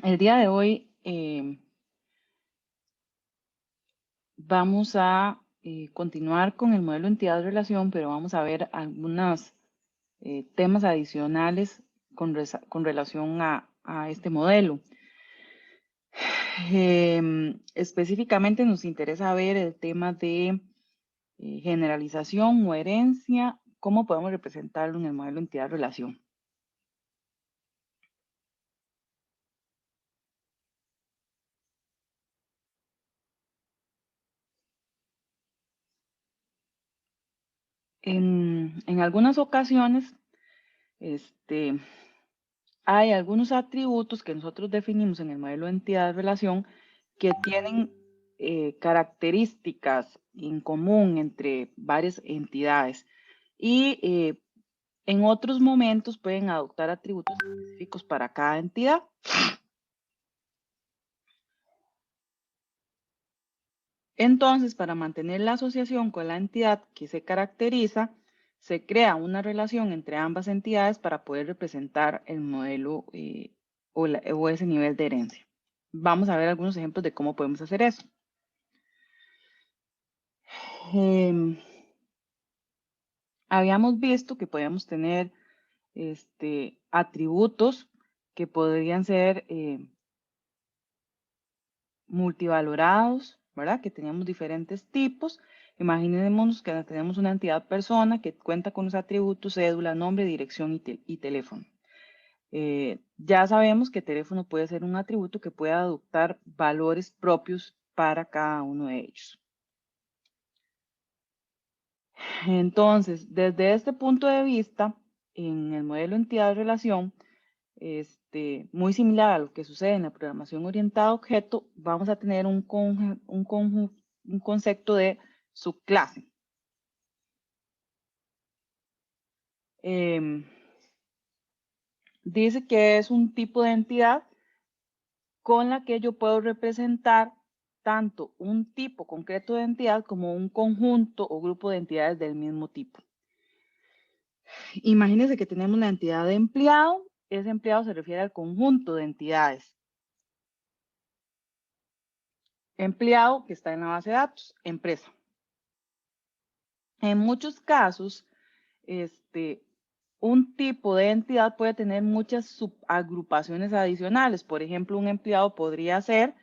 El día de hoy vamos a continuar con el modelo entidad-relación, pero vamos a ver algunos temas adicionales con relación a este modelo. Específicamente nos interesa ver el tema de generalización o herencia, cómo podemos representarlo en el modelo entidad-relación. En algunas ocasiones, hay algunos atributos que nosotros definimos en el modelo de entidad-relación que tienen características en común entre varias entidades y en otros momentos pueden adoptar atributos específicos para cada entidad. Entonces, para mantener la asociación con la entidad que se caracteriza, se crea una relación entre ambas entidades para poder representar el modelo o ese nivel de herencia. Vamos a ver algunos ejemplos de cómo podemos hacer eso. Habíamos visto que podíamos tener atributos que podrían ser multivalorados, ¿verdad? Que teníamos diferentes tipos. Imaginémonos que tenemos una entidad persona que cuenta con los atributos cédula, nombre, dirección y teléfono. Ya sabemos que teléfono puede ser un atributo que puede adoptar valores propios para cada uno de ellos. Entonces, desde este punto de vista, en el modelo entidad-relación, muy similar a lo que sucede en la programación orientada a objeto, vamos a tener un concepto de subclase. Dice que es un tipo de entidad con la que yo puedo representar tanto un tipo concreto de entidad como un conjunto o grupo de entidades del mismo tipo. Imagínense que tenemos la entidad de empleado. Ese empleado se refiere al conjunto de entidades. Empleado que está en la base de datos, empresa. En muchos casos, un tipo de entidad puede tener muchas subagrupaciones adicionales. Por ejemplo, un empleado podría ser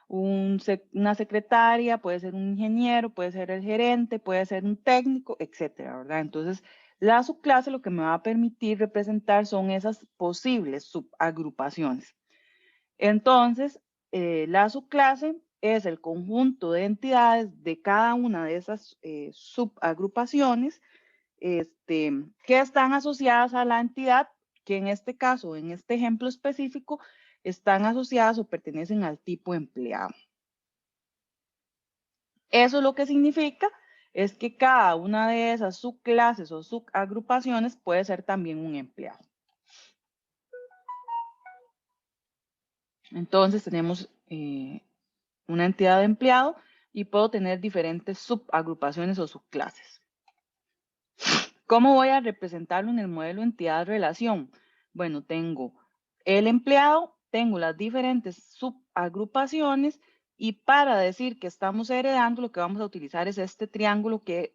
una secretaria, puede ser un ingeniero, puede ser el gerente, puede ser un técnico, etcétera, ¿verdad? Entonces, la subclase lo que me va a permitir representar son esas posibles subagrupaciones. Entonces, la subclase es el conjunto de entidades de cada una de esas subagrupaciones que están asociadas a la entidad, que en este caso, en este ejemplo específico, están asociadas o pertenecen al tipo empleado. Eso lo que significa es que cada una de esas subclases o subagrupaciones puede ser también un empleado. Entonces tenemos una entidad de empleado y puedo tener diferentes subagrupaciones o subclases. ¿Cómo voy a representarlo en el modelo entidad-relación? Bueno, tengo el empleado, tengo las diferentes subagrupaciones y para decir que estamos heredando lo que vamos a utilizar es este triángulo que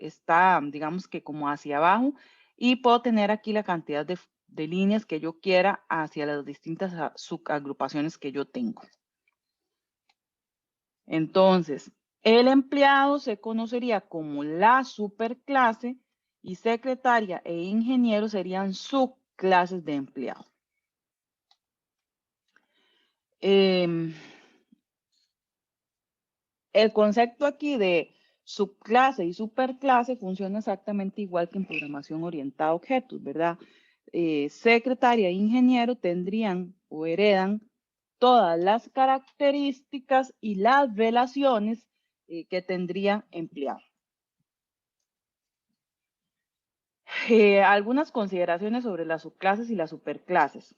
está, digamos que como hacia abajo y puedo tener aquí la cantidad de líneas que yo quiera hacia las distintas subagrupaciones que yo tengo. Entonces, el empleado se conocería como la superclase y secretaria e ingeniero serían subclases de empleado. El concepto aquí de subclase y superclase funciona exactamente igual que en programación orientada a objetos, ¿verdad? Secretaria e ingeniero tendrían o heredan todas las características y las relaciones que tendría empleado. Algunas consideraciones sobre las subclases y las superclases.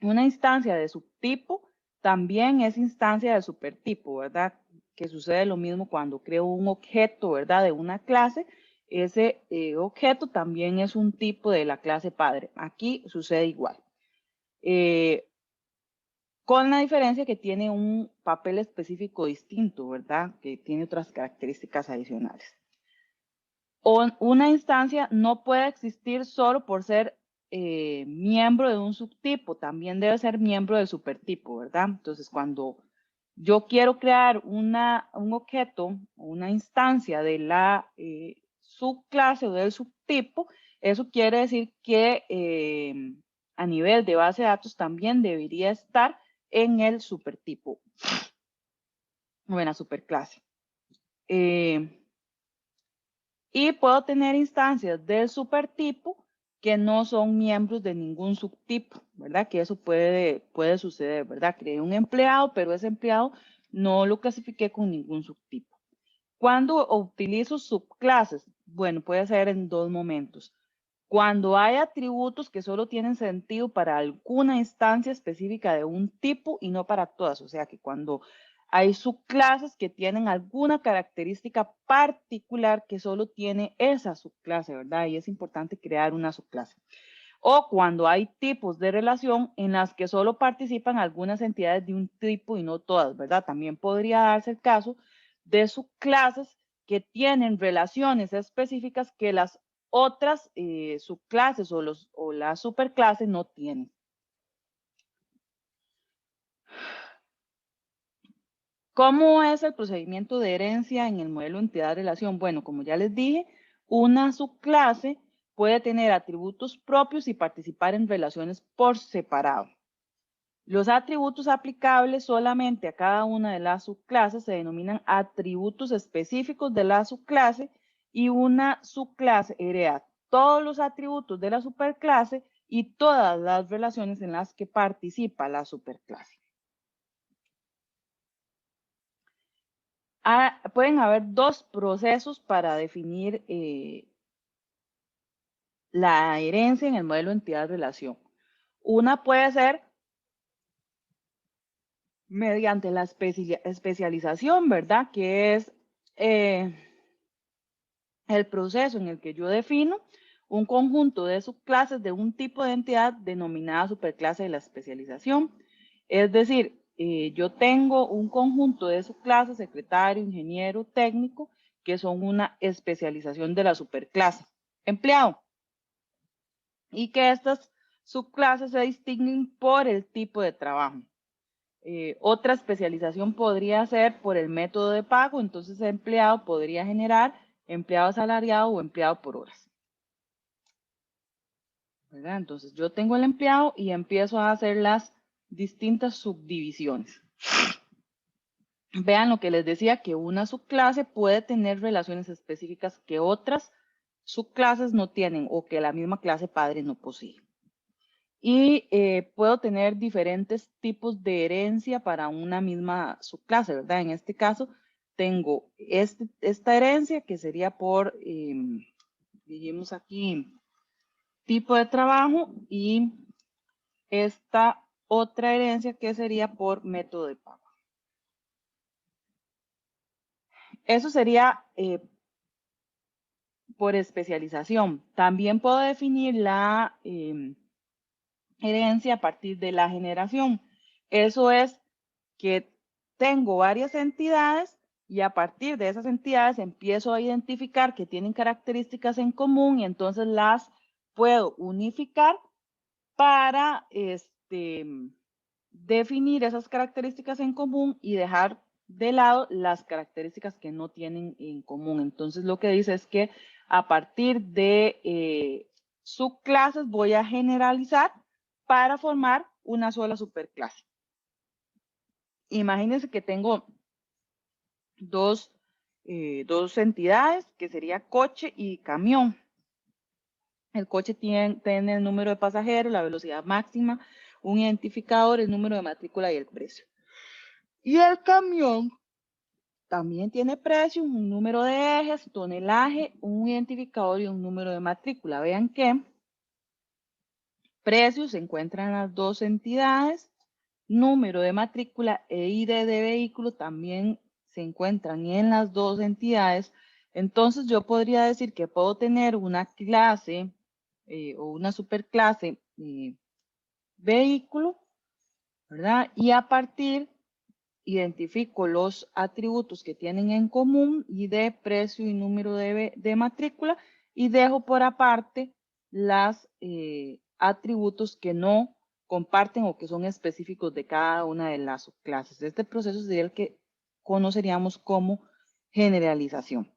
Una instancia de subtipo también es instancia de supertipo, ¿verdad? Que sucede lo mismo cuando creo un objeto, ¿verdad? De una clase, ese objeto también es un tipo de la clase padre. Aquí sucede igual. con la diferencia que tiene un papel específico distinto, ¿verdad? Que tiene otras características adicionales. Una instancia no puede existir solo por ser miembro de un subtipo, también debe ser miembro del supertipo, ¿verdad? Entonces, cuando yo quiero crear un objeto, una instancia de la subclase o del subtipo, eso quiere decir que a nivel de base de datos también debería estar en el supertipo o en la superclase. Y puedo tener instancias del supertipo que no son miembros de ningún subtipo, ¿verdad? Que eso puede suceder, ¿verdad? Creé un empleado, pero ese empleado no lo clasifiqué con ningún subtipo. ¿Cuándo utilizo subclases? Bueno, puede ser en dos momentos. Cuando hay atributos que solo tienen sentido para alguna instancia específica de un tipo y no para todas. O sea que cuando hay subclases que tienen alguna característica particular que solo tiene esa subclase, ¿verdad? Y es importante crear una subclase. O cuando hay tipos de relación en las que solo participan algunas entidades de un tipo y no todas, ¿verdad? También podría darse el caso de subclases que tienen relaciones específicas que las otras subclases o las superclases no tienen. ¿Cómo es el procedimiento de herencia en el modelo entidad-relación? Bueno, como ya les dije, una subclase puede tener atributos propios y participar en relaciones por separado. Los atributos aplicables solamente a cada una de las subclases se denominan atributos específicos de la subclase y una subclase hereda todos los atributos de la superclase y todas las relaciones en las que participa la superclase. Pueden haber dos procesos para definir la herencia en el modelo entidad-relación. Una puede ser mediante la especialización, ¿verdad? Que es el proceso en el que yo defino un conjunto de subclases de un tipo de entidad denominada superclase de la especialización. Es decir, yo tengo un conjunto de subclases, secretario, ingeniero, técnico, que son una especialización de la superclase empleado. Y que estas subclases se distinguen por el tipo de trabajo. Otra especialización podría ser por el método de pago, entonces el empleado podría generar empleado asalariado o empleado por horas. ¿Verdad? Entonces yo tengo el empleado y empiezo a hacer las distintas subdivisiones. Vean lo que les decía, que una subclase puede tener relaciones específicas que otras subclases no tienen o que la misma clase padre no posee. Y puedo tener diferentes tipos de herencia para una misma subclase, ¿verdad? En este caso, tengo esta herencia que sería por, dijimos aquí, tipo de trabajo y esta otra herencia que sería por método de pago. Eso sería por especialización. También puedo definir la herencia a partir de la generación. Eso es que tengo varias entidades y a partir de esas entidades empiezo a identificar que tienen características en común y entonces las puedo unificar para definir esas características en común y dejar de lado las características que no tienen en común. Entonces lo que dice es que a partir de subclases voy a generalizar para formar una sola superclase. Imagínense que tengo dos entidades, que sería coche y camión. El coche tiene el número de pasajeros, la velocidad máxima, un identificador, el número de matrícula y el precio. Y el camión también tiene precio, un número de ejes, tonelaje, un identificador y un número de matrícula. Vean que precios se encuentran en las dos entidades, número de matrícula e ID de vehículo también se encuentran en las dos entidades. Entonces yo podría decir que puedo tener una clase o una superclase vehículo ¿verdad? Y a partir, identifico los atributos que tienen en común, ID, precio y número de matrícula, y dejo por aparte los atributos que no comparten o que son específicos de cada una de las subclases. Este proceso sería el que conoceríamos como generalización.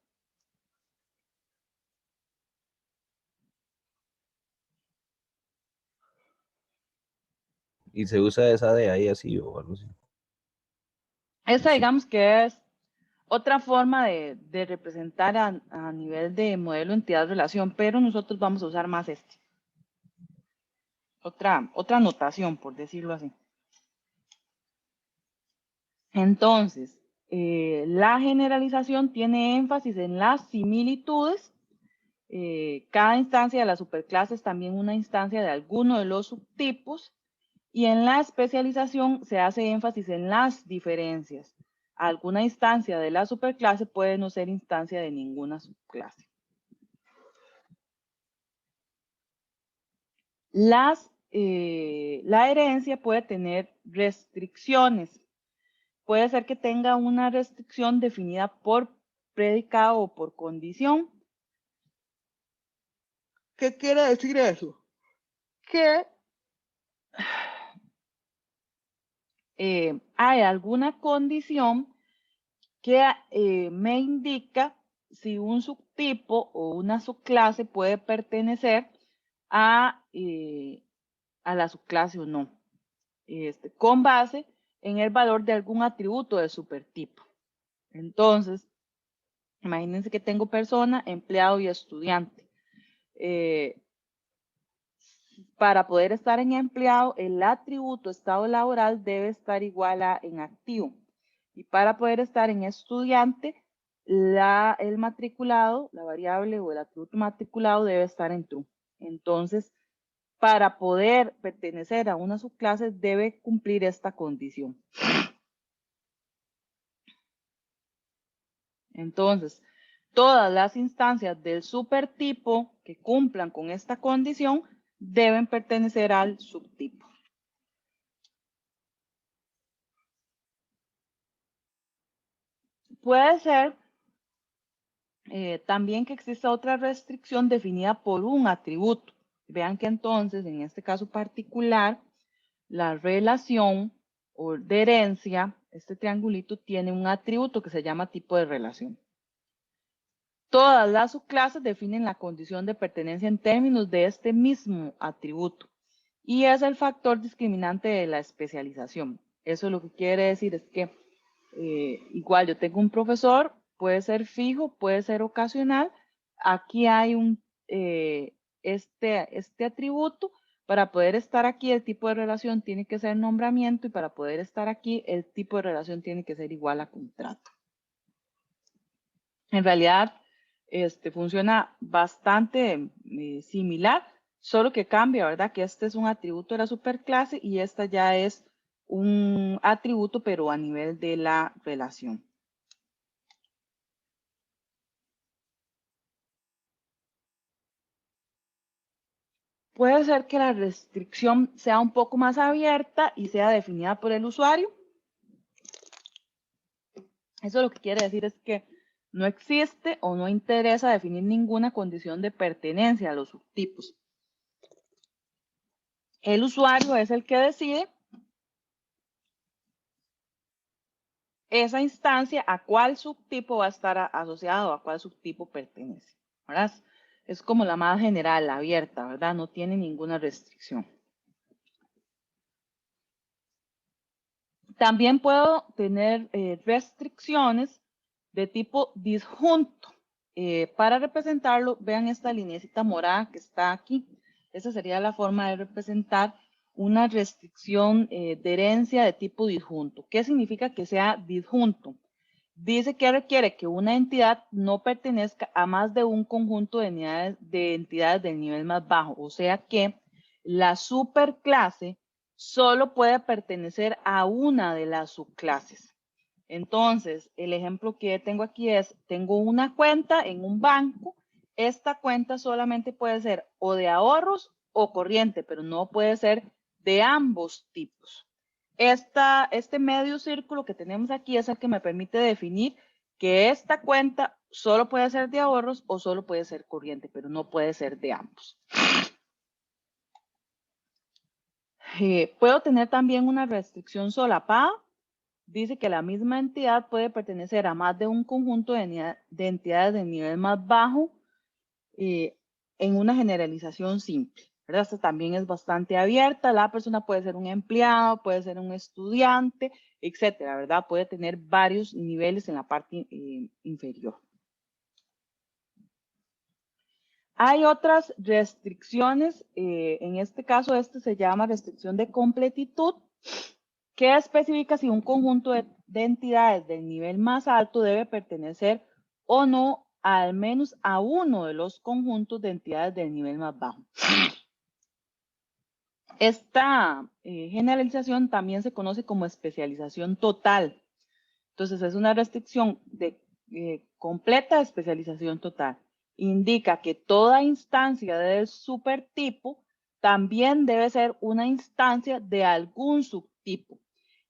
Y se usa esa de ahí así o algo así. Esta, Sí. digamos que es otra forma de representar a nivel de modelo entidad-relación, pero nosotros vamos a usar más este. Otra notación, por decirlo así. Entonces, la generalización tiene énfasis en las similitudes. Cada instancia de las superclases es también una instancia de alguno de los subtipos. Y en la especialización se hace énfasis en las diferencias. Alguna instancia de la superclase puede no ser instancia de ninguna subclase. La herencia puede tener restricciones. Puede ser que tenga una restricción definida por predicado o por condición. ¿Qué quiere decir eso? Que hay alguna condición que me indica si un subtipo o una subclase puede pertenecer a la subclase o no, con base en el valor de algún atributo del supertipo. Entonces, imagínense que tengo persona, empleado y estudiante. Para poder estar en empleado, el atributo estado laboral debe estar igual a en activo. Y para poder estar en estudiante, el matriculado, la variable o el atributo matriculado debe estar en true. Entonces, para poder pertenecer a una subclase, debe cumplir esta condición. Entonces, todas las instancias del supertipo que cumplan con esta condición deben pertenecer al subtipo. Puede ser también que exista otra restricción definida por un atributo. Vean que entonces, en este caso particular, la relación o de herencia, este triangulito tiene un atributo que se llama tipo de relación. Todas las subclases definen la condición de pertenencia en términos de este mismo atributo y es el factor discriminante de la especialización. Eso lo que quiere decir es que igual yo tengo un profesor, puede ser fijo, puede ser ocasional. Aquí hay este atributo. Para poder estar aquí, el tipo de relación tiene que ser nombramiento y para poder estar aquí, el tipo de relación tiene que ser igual a contrato. En realidad, funciona bastante similar, solo que cambia, ¿verdad? Que este es un atributo de la superclase y esta ya es un atributo, pero a nivel de la relación. Puede ser que la restricción sea un poco más abierta y sea definida por el usuario. Eso lo que quiere decir es que no existe o no interesa definir ninguna condición de pertenencia a los subtipos. El usuario es el que decide esa instancia a cuál subtipo va a estar asociado, a cuál subtipo pertenece, ¿verdad? Es como la más general, la abierta, ¿verdad? No tiene ninguna restricción. También puedo tener restricciones de tipo disjunto. Para representarlo, vean esta lineecita morada que está aquí. Esa sería la forma de representar una restricción de herencia de tipo disjunto. ¿Qué significa que sea disjunto? Dice que requiere que una entidad no pertenezca a más de un conjunto de entidades del nivel más bajo. O sea que la superclase solo puede pertenecer a una de las subclases. Entonces, el ejemplo que tengo aquí es, tengo una cuenta en un banco. Esta cuenta solamente puede ser o de ahorros o corriente, pero no puede ser de ambos tipos. Este medio círculo que tenemos aquí es el que me permite definir que esta cuenta solo puede ser de ahorros o solo puede ser corriente, pero no puede ser de ambos. Puedo tener también una restricción solapada. Dice que la misma entidad puede pertenecer a más de un conjunto de entidades de nivel más bajo en una generalización simple, ¿verdad? Esta también es bastante abierta. La persona puede ser un empleado, puede ser un estudiante, etcétera, ¿verdad? Puede tener varios niveles en la parte inferior. Hay otras restricciones, en este caso se llama restricción de completitud, que especifica si un conjunto de entidades del nivel más alto debe pertenecer o no al menos a uno de los conjuntos de entidades del nivel más bajo. Esta generalización también se conoce como especialización total. Entonces es una restricción de completa especialización total. Indica que toda instancia del supertipo también debe ser una instancia de algún subtipo.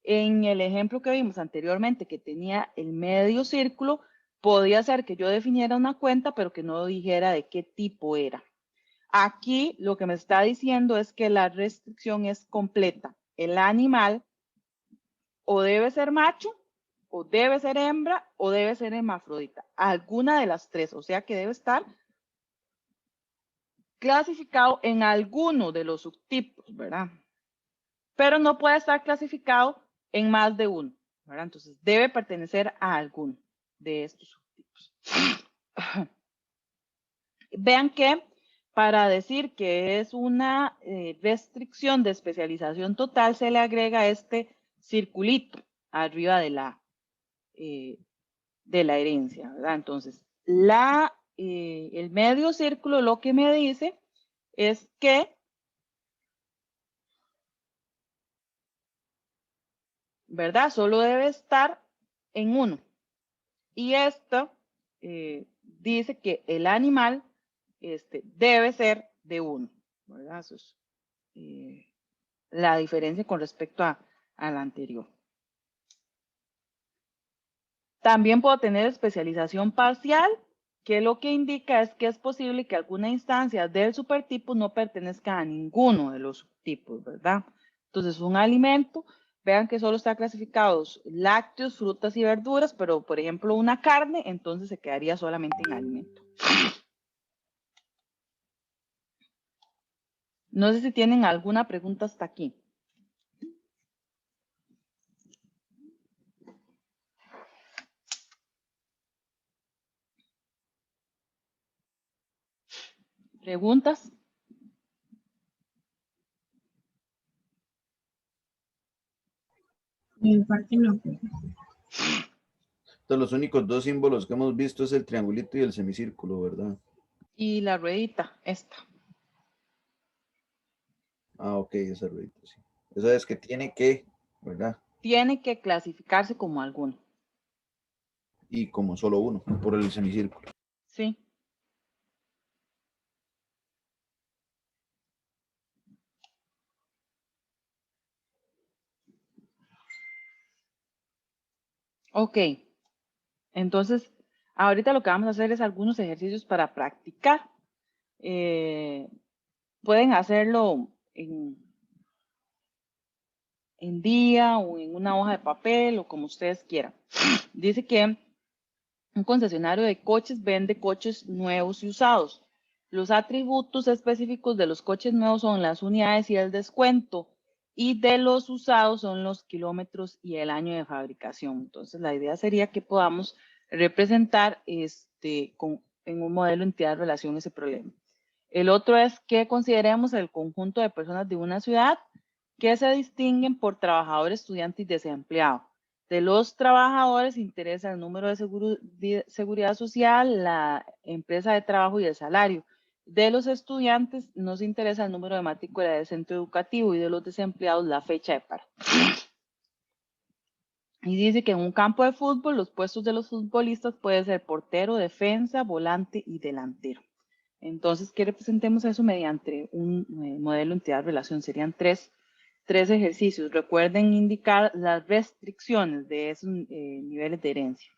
En el ejemplo que vimos anteriormente, que tenía el medio círculo, podía ser que yo definiera una cuenta, pero que no dijera de qué tipo era. Aquí lo que me está diciendo es que la restricción es completa. El animal o debe ser macho, o debe ser hembra, o debe ser hermafrodita. Alguna de las tres, o sea que debe estar clasificado en alguno de los subtipos, ¿verdad? Pero no puede estar clasificado en más de uno, ¿verdad? Entonces debe pertenecer a alguno de estos subtipos. Vean que para decir que es una restricción de especialización total se le agrega este circulito arriba de la herencia, ¿verdad? Entonces, el medio círculo lo que me dice es que, ¿verdad? Solo debe estar en uno. Y esto dice que el animal debe ser de uno, ¿verdad? Eso es la diferencia con respecto a la anterior. También puedo tener especialización parcial, que lo que indica es que es posible que alguna instancia del supertipo no pertenezca a ninguno de los subtipos, ¿verdad? Entonces, un alimento, vean que solo está clasificados lácteos, frutas y verduras, pero por ejemplo una carne, entonces se quedaría solamente en alimento. No sé si tienen alguna pregunta hasta aquí. ¿Preguntas? En parte no. Entonces, los únicos dos símbolos que hemos visto es el triangulito y el semicírculo, ¿verdad? Y la ruedita, esta. Ah, ok, esa ruedita, sí. Esa es que tiene que, ¿verdad? Tiene que clasificarse como alguno. Y como solo uno, por el semicírculo. Sí. Ok. Entonces, ahorita lo que vamos a hacer es algunos ejercicios para practicar. Pueden hacerlo en día o en una hoja de papel o como ustedes quieran. Dice que un concesionario de coches vende coches nuevos y usados. Los atributos específicos de los coches nuevos son las unidades y el descuento, y de los usados son los kilómetros y el año de fabricación. Entonces, la idea sería que podamos representar en un modelo entidad de relación ese problema. El otro es que consideremos el conjunto de personas de una ciudad que se distinguen por trabajador, estudiante y desempleado. De los trabajadores interesa el número de seguridad social, la empresa de trabajo y el salario. De los estudiantes nos interesa el número de matrícula del centro educativo, y de los desempleados la fecha de paro. Y dice que en un campo de fútbol los puestos de los futbolistas pueden ser portero, defensa, volante y delantero. Entonces, que representemos eso mediante un modelo entidad relación. Serían tres 3 ejercicios. Recuerden indicar las restricciones de esos niveles de herencia.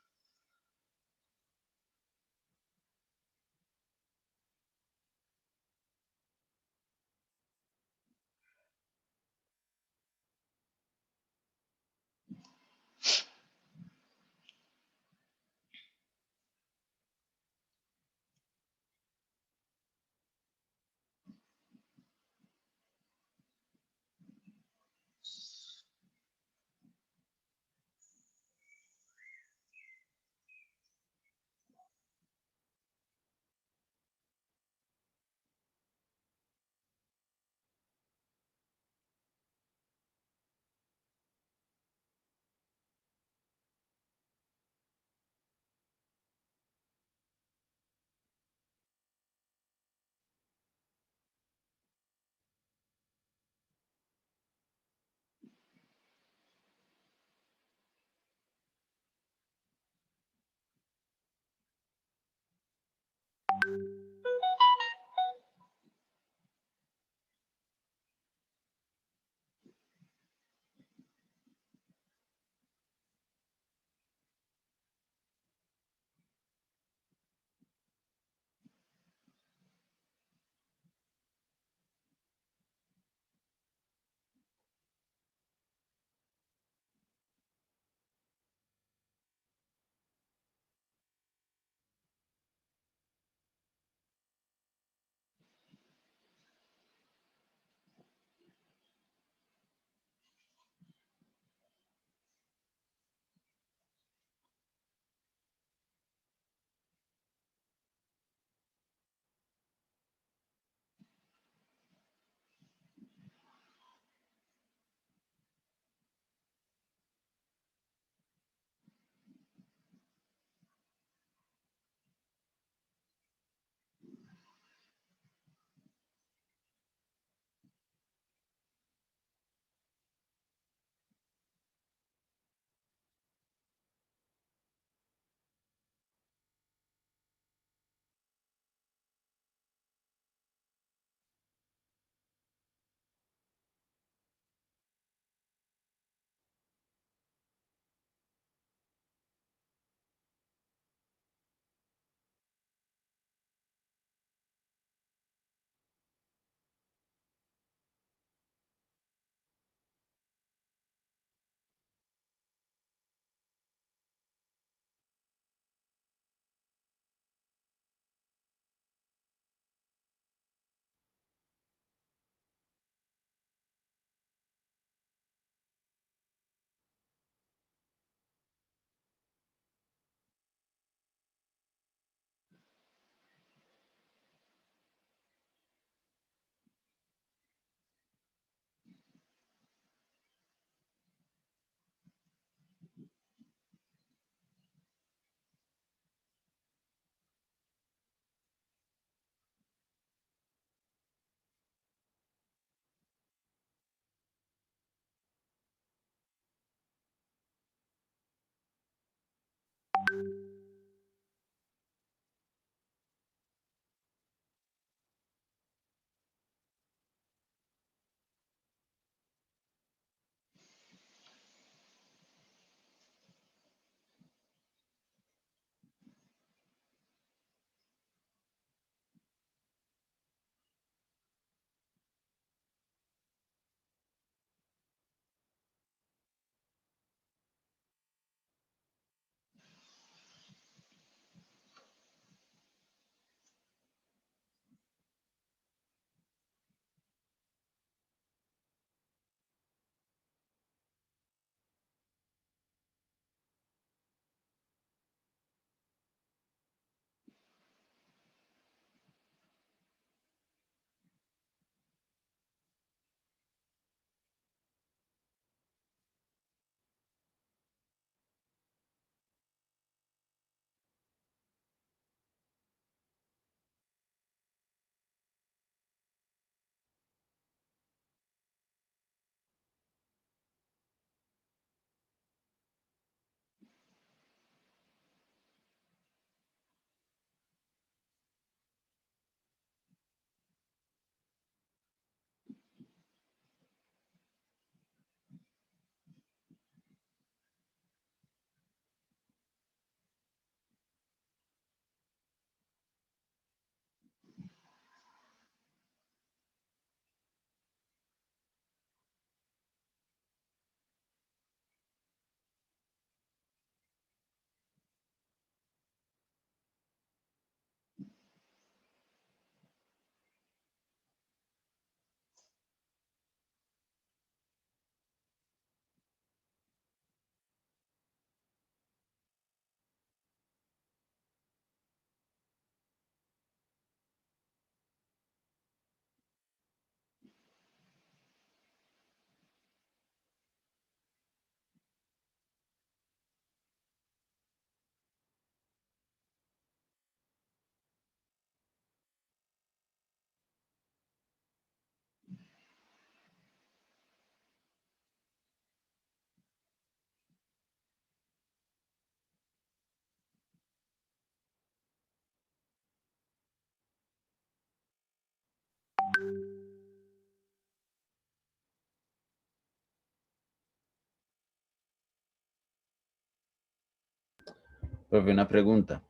Profe, una pregunta.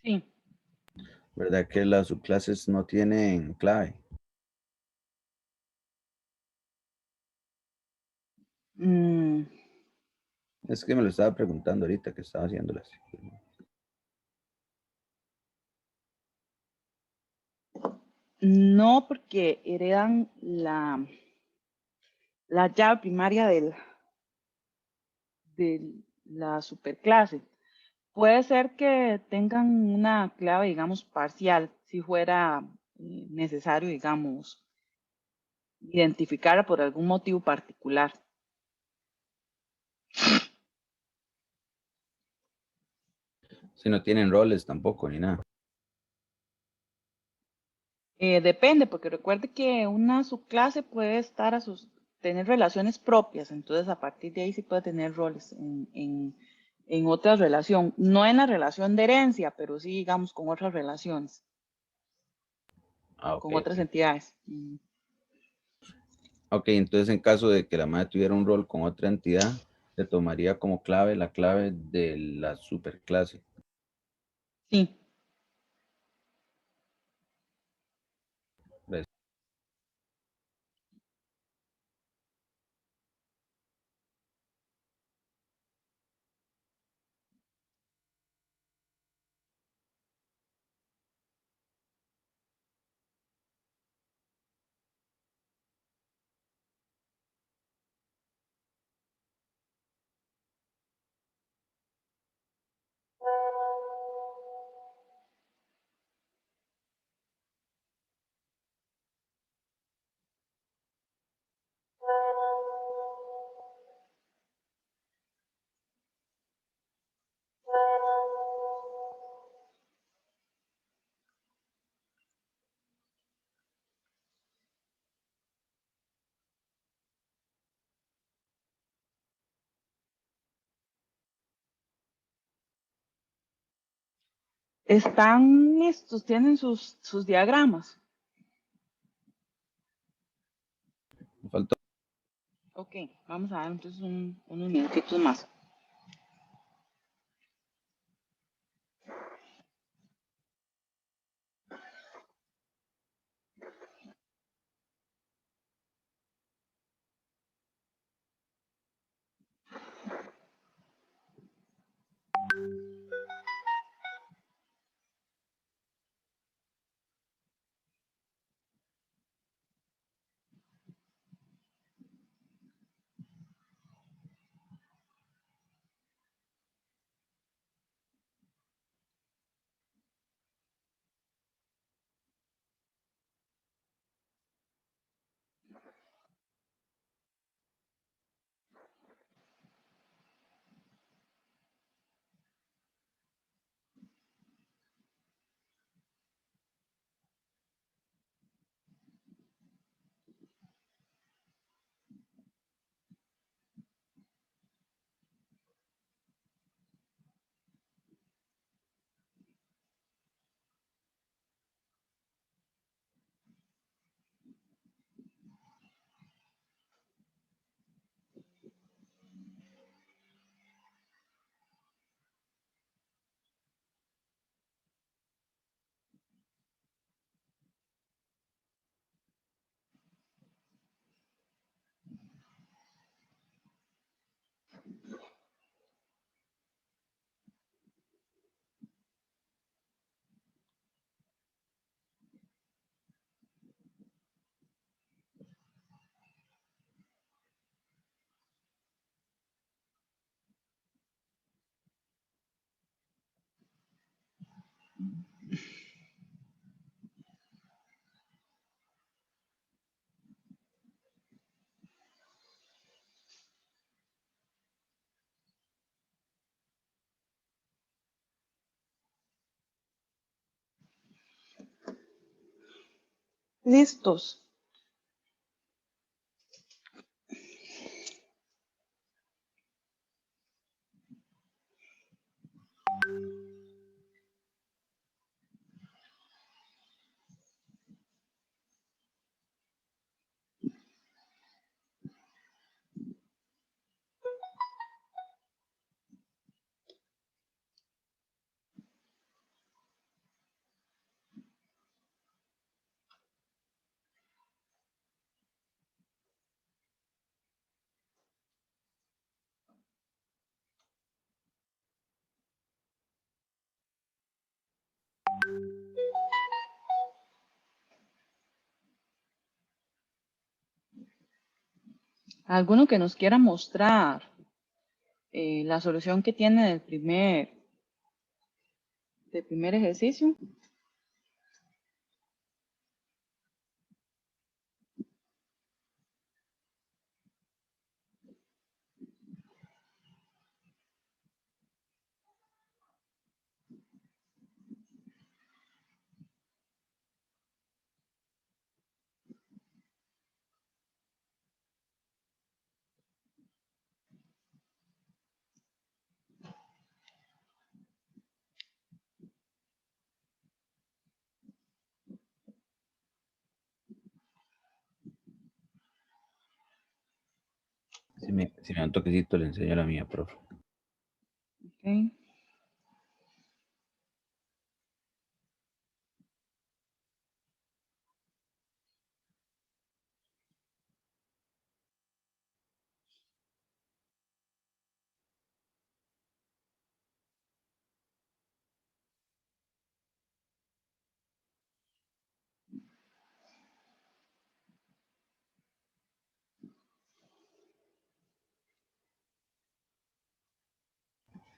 Sí. ¿Verdad que las subclases no tienen clave? Mm, Es que me lo estaba preguntando ahorita que estaba haciéndolas. no, porque heredan la llave primaria de la superclase. Puede ser que tengan una clave, digamos, parcial, si fuera necesario, digamos, identificarla por algún motivo particular. Si no tienen roles tampoco, ni nada. Depende, porque recuerde que una subclase puede estar tener relaciones propias, entonces a partir de ahí sí puede tener roles en otra relación, no en la relación de herencia, pero sí, digamos, con otras relaciones, Ah, ok, con otras ok. entidades. Ok, entonces en caso de que la madre tuviera un rol con otra entidad, le tomaría como clave la clave de la superclase. Sí, ¿Ves? están estos, tienen sus diagramas. Me faltó. Ok, vamos a ver entonces unos minutitos más. Listos. Alguno que nos quiera mostrar la solución que tiene del primer ejercicio. Si me da un toquecito, le enseño la mía, profe. Okay.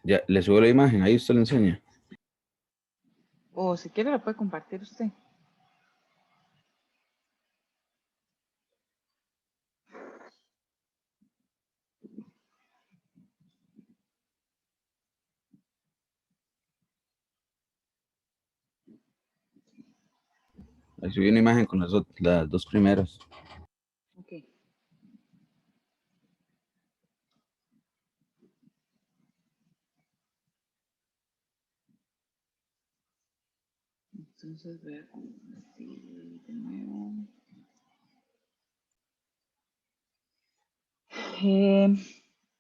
Ya, le subo la imagen, ahí usted le enseña. O si quiere, lo puede compartir usted. Ahí subí una imagen con las dos primeras. Ok. Entonces, voy a compartir de nuevo.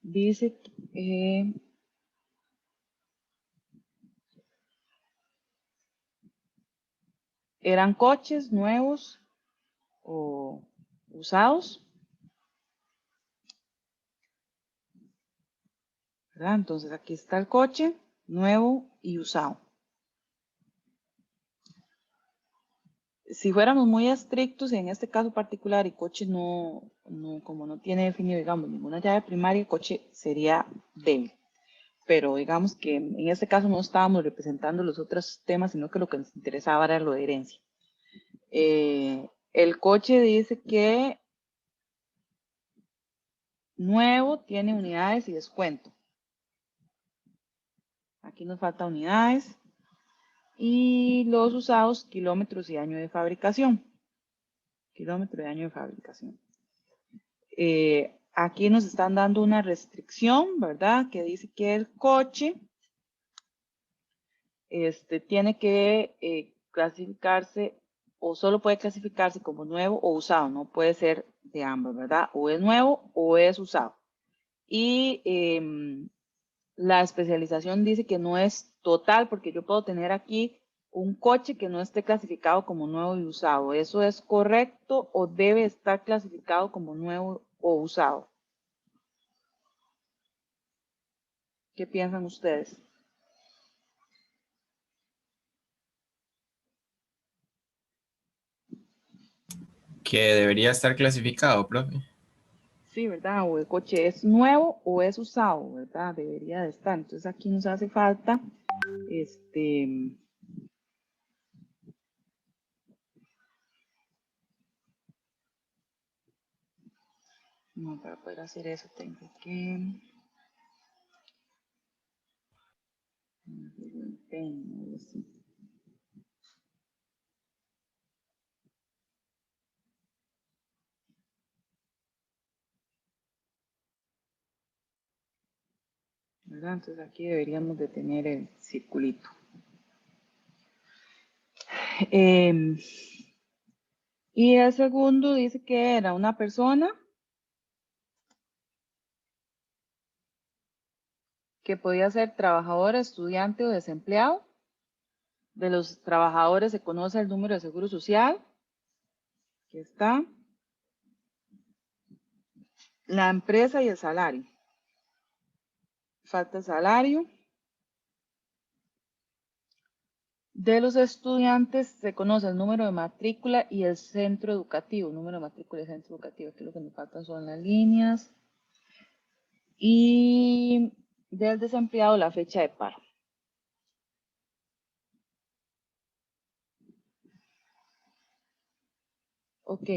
Dice que eran coches nuevos o usados, ¿verdad? Entonces aquí está el coche nuevo y usado. Si fuéramos muy estrictos, en este caso particular, y coche como no tiene definido, digamos, ninguna llave primaria, el coche sería débil. Pero digamos que en este caso no estábamos representando los otros temas, sino que lo que nos interesaba era lo de herencia. El coche dice que nuevo tiene unidades y descuento. Aquí nos falta unidades. Y los usados, kilómetros y año de fabricación. Kilómetro y año de fabricación. Aquí nos están dando una restricción, ¿verdad? Que dice que el coche tiene que clasificarse o solo puede clasificarse como nuevo o usado, no puede ser de ambos, ¿verdad? O es nuevo o es usado. Y la especialización dice que no es total porque yo puedo tener aquí un coche que no esté clasificado como nuevo y usado. ¿Eso es correcto o debe estar clasificado como nuevo o usado? ¿Qué piensan ustedes? Que debería estar clasificado, profe. Sí, ¿verdad? O el coche es nuevo o es usado, ¿verdad? Debería de estar. Entonces aquí nos hace falta, no, para poder hacer eso tengo que, ¿verdad? Entonces aquí deberíamos de tener el circulito. Y el segundo dice que era una persona que podía ser trabajador, estudiante o desempleado. De los trabajadores se conoce el número de seguro social. Aquí está. La empresa y el salario. Falta el salario. de los estudiantes se conoce el número de matrícula y el centro educativo. Número de matrícula y el centro educativo. Aquí lo que me faltan son las líneas. Y del desempleado la fecha de paro. Ok.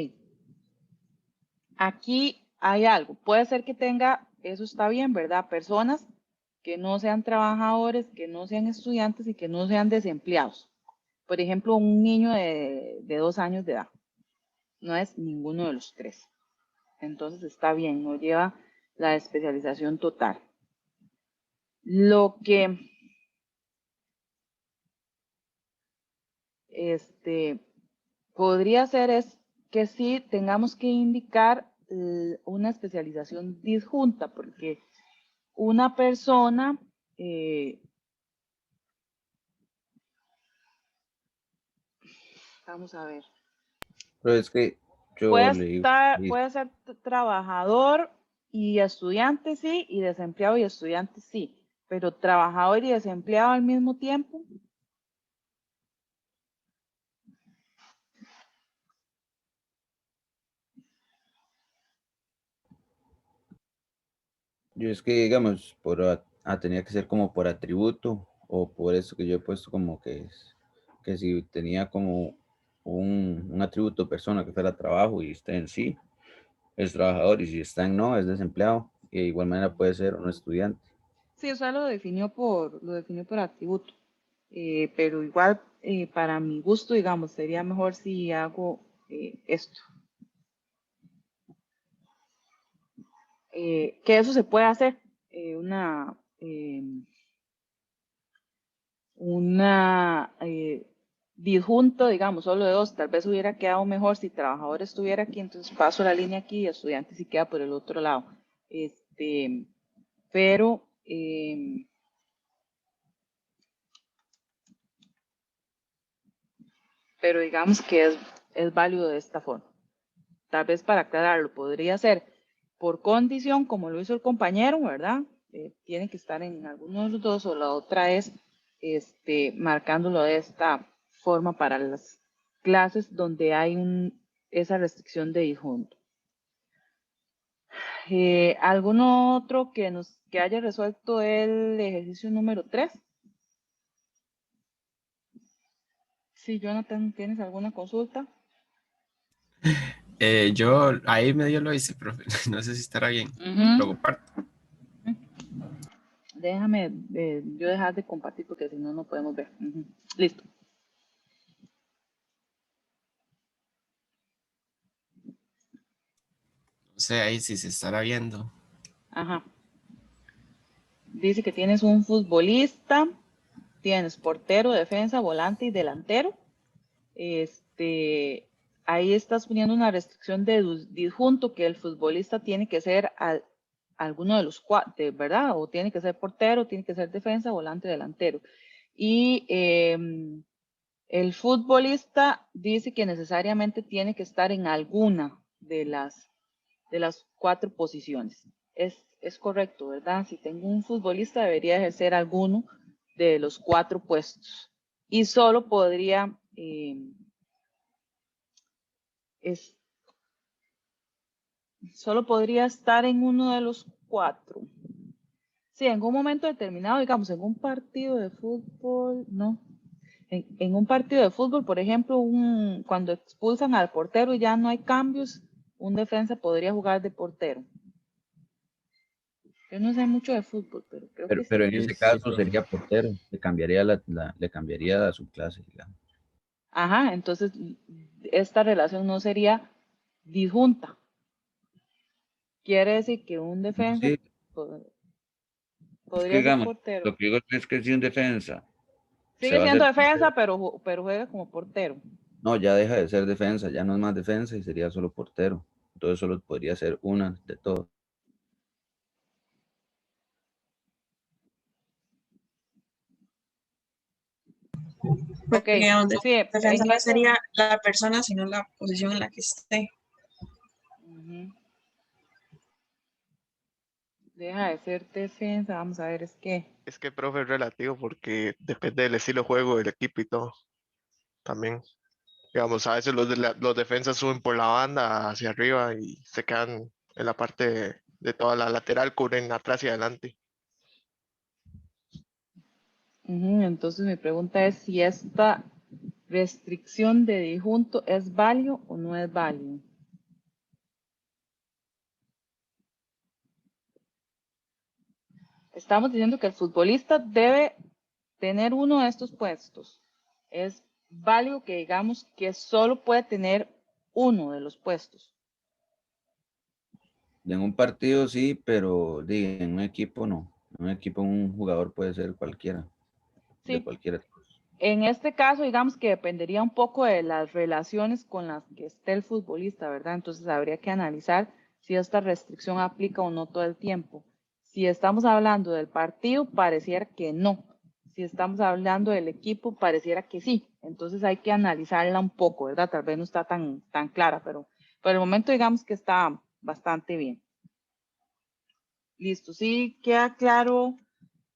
Aquí hay algo. Puede ser que tenga, eso está bien, ¿verdad? Personas que no sean trabajadores, que no sean estudiantes y que no sean desempleados. Por ejemplo, un niño de 2 años de edad. No es ninguno de los tres. Entonces está bien, no lleva la especialización total. Lo que podría ser es que sí tengamos que indicar una especialización disjunta, porque una persona vamos a ver. Pero es que yo le digo, Puede ser trabajador y estudiante, sí, y desempleado y estudiante, sí, pero trabajador y desempleado al mismo tiempo. yo es que digamos, tenía que ser como por atributo o por eso que yo he puesto como que si tenía como un atributo persona que fuera trabajo y está en sí, es trabajador y si está en no, es desempleado y de igual manera puede ser un estudiante. Sí, o sea, lo definió por atributo, pero igual para mi gusto, digamos, sería mejor si hago esto. Que eso se puede hacer, una disjunto, digamos, solo de dos. Tal vez hubiera quedado mejor si trabajador estuviera aquí, entonces paso la línea aquí y estudiante si queda por el otro lado. Pero digamos que es válido de esta forma. Tal vez para aclararlo, podría ser por condición, como lo hizo el compañero, ¿verdad? Tiene que estar en alguno de los dos, o la otra es marcándolo de esta forma para las clases donde hay esa restricción de disjunto. ¿Alguno otro que haya resuelto el ejercicio número 3? Sí, Jonathan, ¿tienes alguna consulta? Yo ahí medio lo hice, profe. No sé si estará bien. Lo comparto. Déjame yo dejar de compartir porque si no, no podemos ver. Listo. No sé ahí si se estará viendo. Ajá. Dice que tienes un futbolista, tienes portero, defensa, volante y delantero. Ahí estás poniendo una restricción de disjunto que el futbolista tiene que ser alguno de los cuatro, ¿verdad? O tiene que ser portero, tiene que ser defensa, volante, delantero. Y el futbolista dice que necesariamente tiene que estar en alguna de las 4 posiciones. Es correcto, ¿verdad? Si tengo un futbolista, debería ejercer alguno de los 4 puestos. Y solo podría estar en uno de los 4. Sí, en un momento determinado, digamos, en un partido de fútbol, no. En un partido de fútbol, por ejemplo, cuando expulsan al portero y ya no hay cambios, un defensa podría jugar de portero. Yo no sé mucho de fútbol, pero creo que Pero sí. en ese Sí, caso profe. sería portero, le cambiaría a su clase, digamos. Ajá, entonces esta relación no sería disjunta. Quiere decir que un defensa Sí, es que podría ser digamos, portero. lo que digo es que si un defensa se Sigue va a siendo hacer, defensa, pero juega como portero. no, ya deja de ser defensa, ya no es más defensa y sería solo portero. Entonces solo podría ser una de todos. Ok, Porque digamos, sí, defensa en no ese. sería la persona, sino la posición en la que esté. Ujú. Deja de ser defensa, vamos a ver, es que... Es que, profe, es relativo porque depende del estilo de juego del equipo y todo. También, digamos, a veces los defensas suben por la banda hacia arriba y se quedan en la parte de toda la lateral, cubren atrás y adelante. Entonces mi pregunta es si esta restricción de disjunto es válido o no es válido. Estamos diciendo que el futbolista debe tener uno de estos puestos. Es válido que digamos que solo puede tener uno de los puestos. En un partido sí, pero en un equipo no. En un equipo un jugador puede ser cualquiera, de Sí, cualquiera. en este caso digamos que dependería un poco de las relaciones con las que esté el futbolista, ¿verdad? Entonces habría que analizar si esta restricción aplica o no todo el tiempo. Si estamos hablando del partido, pareciera que no. Si estamos hablando del equipo, pareciera que sí. Entonces hay que analizarla un poco, ¿verdad? Tal vez no está tan clara, pero por el momento digamos que está bastante bien. Listo, sí queda claro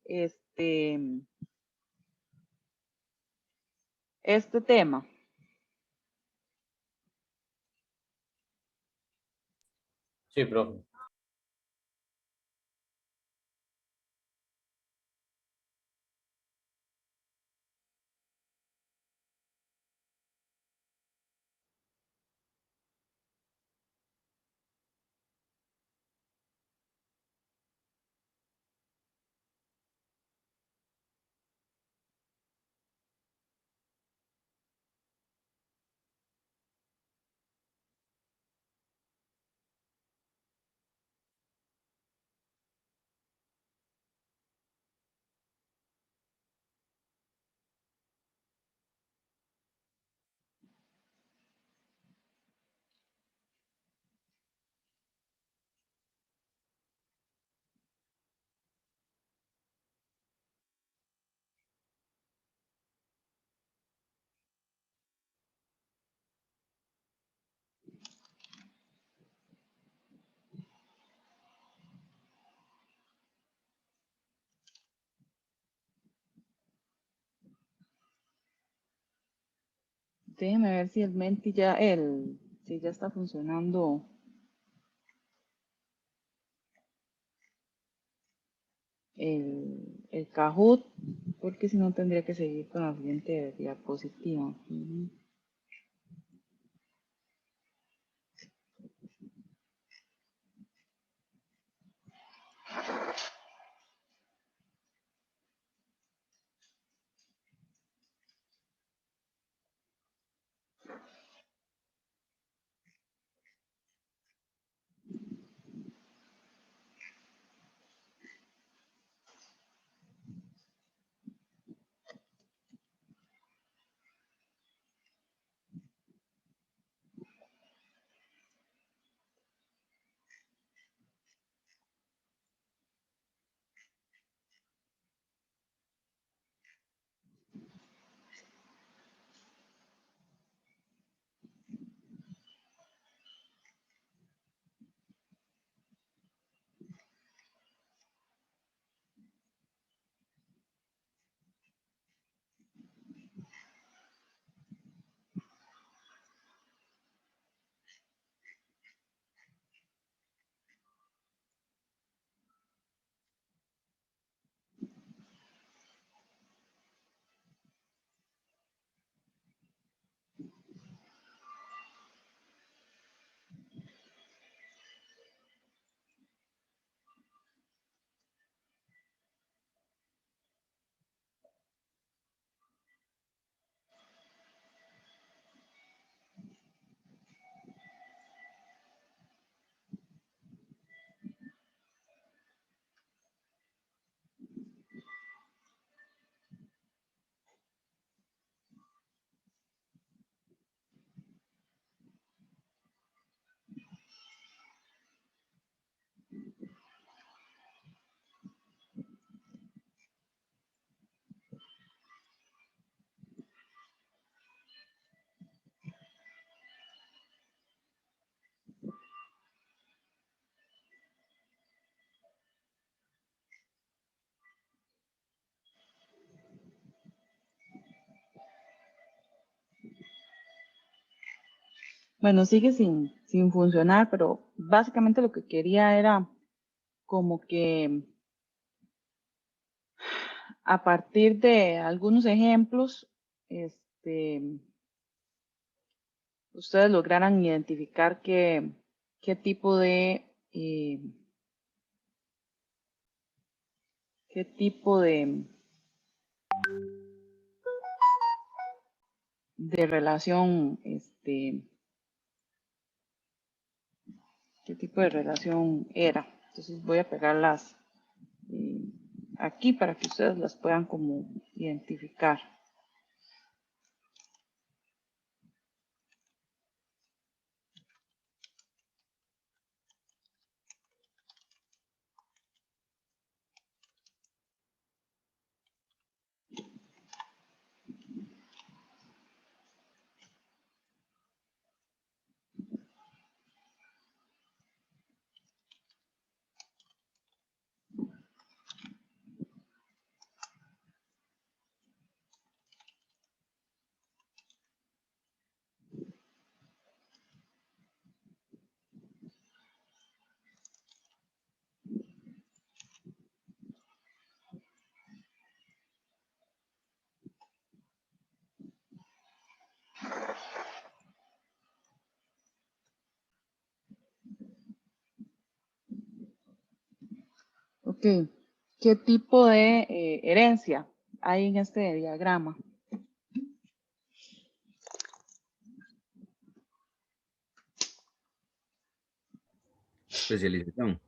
este tema. Sí, profe. Déjeme ver si el Menti si ya está funcionando el Kahoot, porque si no tendría que seguir con la siguiente diapositiva. Bueno, sigue sin funcionar, pero básicamente lo que quería era como que a partir de algunos ejemplos, ustedes lograran identificar qué tipo de relación, qué tipo de relación era. Entonces voy a pegarlas aquí para que ustedes las puedan como identificar. Ok, ¿qué tipo de herencia hay en este diagrama? Especialización.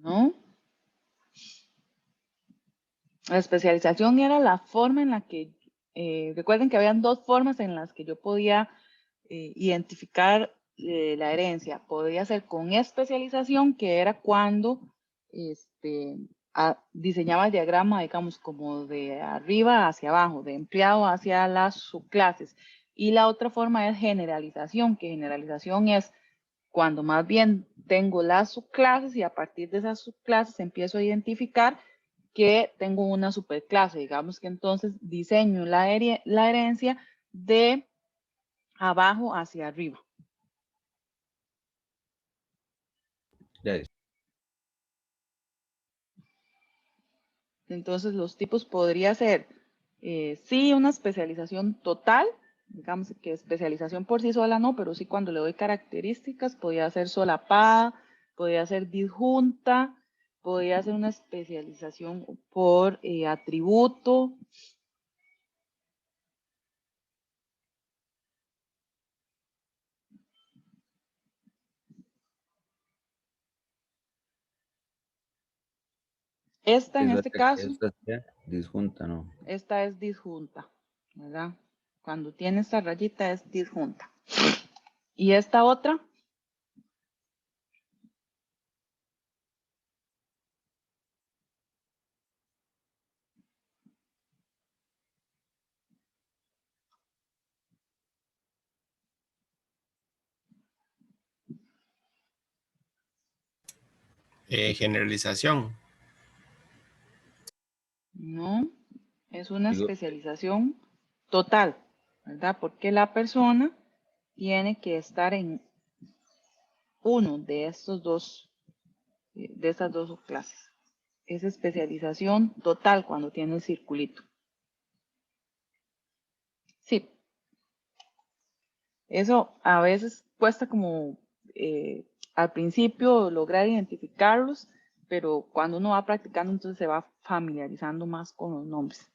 ¿No? La especialización era la forma en la que, recuerden que habían dos formas en las que yo podía identificar la herencia. Podía ser con especialización, que era cuando diseñaba el diagrama, digamos, como de arriba hacia abajo, de empleado hacia las subclases. Y la otra forma es generalización, que generalización es cuando más bien tengo las subclases y a partir de esas subclases empiezo a identificar que tengo una superclase. Digamos que entonces diseño la herencia de abajo hacia arriba. Ya. Entonces los tipos podría ser, sí, una especialización total, digamos que especialización por sí sola no, pero sí cuando le doy características, podría ser solapada, podría ser disjunta, podría ser una especialización por atributo. Esta en este caso, Esta es disjunta, ¿no? esta es disjunta, ¿verdad? Cuando tiene esta rayita es disjunta. Y esta otra, Generalización. no, es una Digo, especialización total, ¿verdad? Porque la persona tiene que estar en uno de estos dos, de estas dos subclases. Es especialización total cuando tiene el circulito. Sí, eso a veces cuesta como al principio lograr identificarlos, pero cuando uno va practicando entonces se va familiarizando más con los nombres.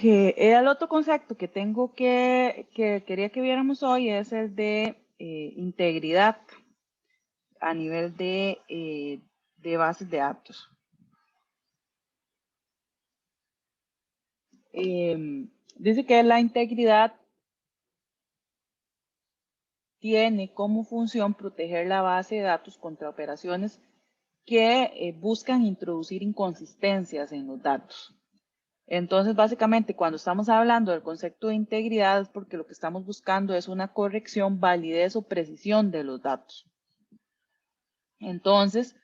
El otro concepto que tengo que quería que viéramos hoy es el de integridad a nivel de bases de datos. Dice que la integridad tiene como función proteger la base de datos contra operaciones que buscan introducir inconsistencias en los datos. Entonces, básicamente, cuando estamos hablando del concepto de integridad es porque lo que estamos buscando es una corrección, validez o precisión de los datos. Entonces,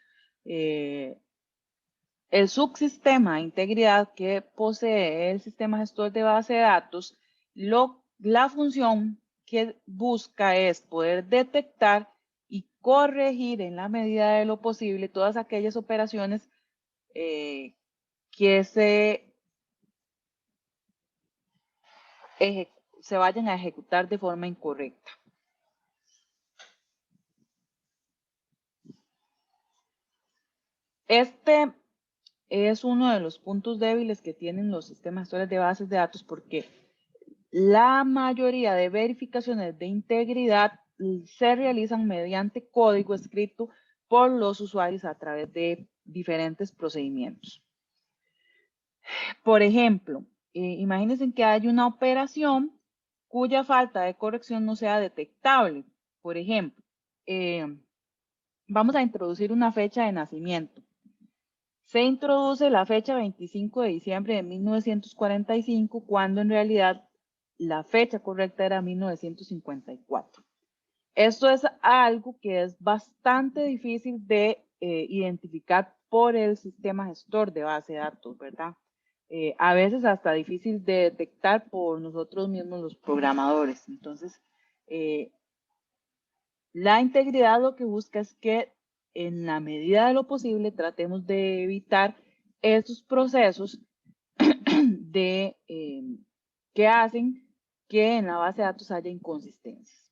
El subsistema de integridad que posee el sistema gestor de base de datos, la función que busca es poder detectar y corregir en la medida de lo posible todas aquellas operaciones que se vayan a ejecutar de forma incorrecta. Este es uno de los puntos débiles que tienen los sistemas gestores de bases de datos porque la mayoría de verificaciones de integridad se realizan mediante código escrito por los usuarios a través de diferentes procedimientos. Por ejemplo, imagínense que hay una operación cuya falta de corrección no sea detectable. Por ejemplo, vamos a introducir una fecha de nacimiento. Se introduce la fecha 25 de diciembre de 1945, cuando en realidad la fecha correcta era 1954. Esto es algo que es bastante difícil de identificar por el sistema gestor de base de datos, ¿verdad? A veces hasta difícil de detectar por nosotros mismos los programadores. Entonces, la integridad lo que busca es que en la medida de lo posible tratemos de evitar esos procesos que hacen que en la base de datos haya inconsistencias.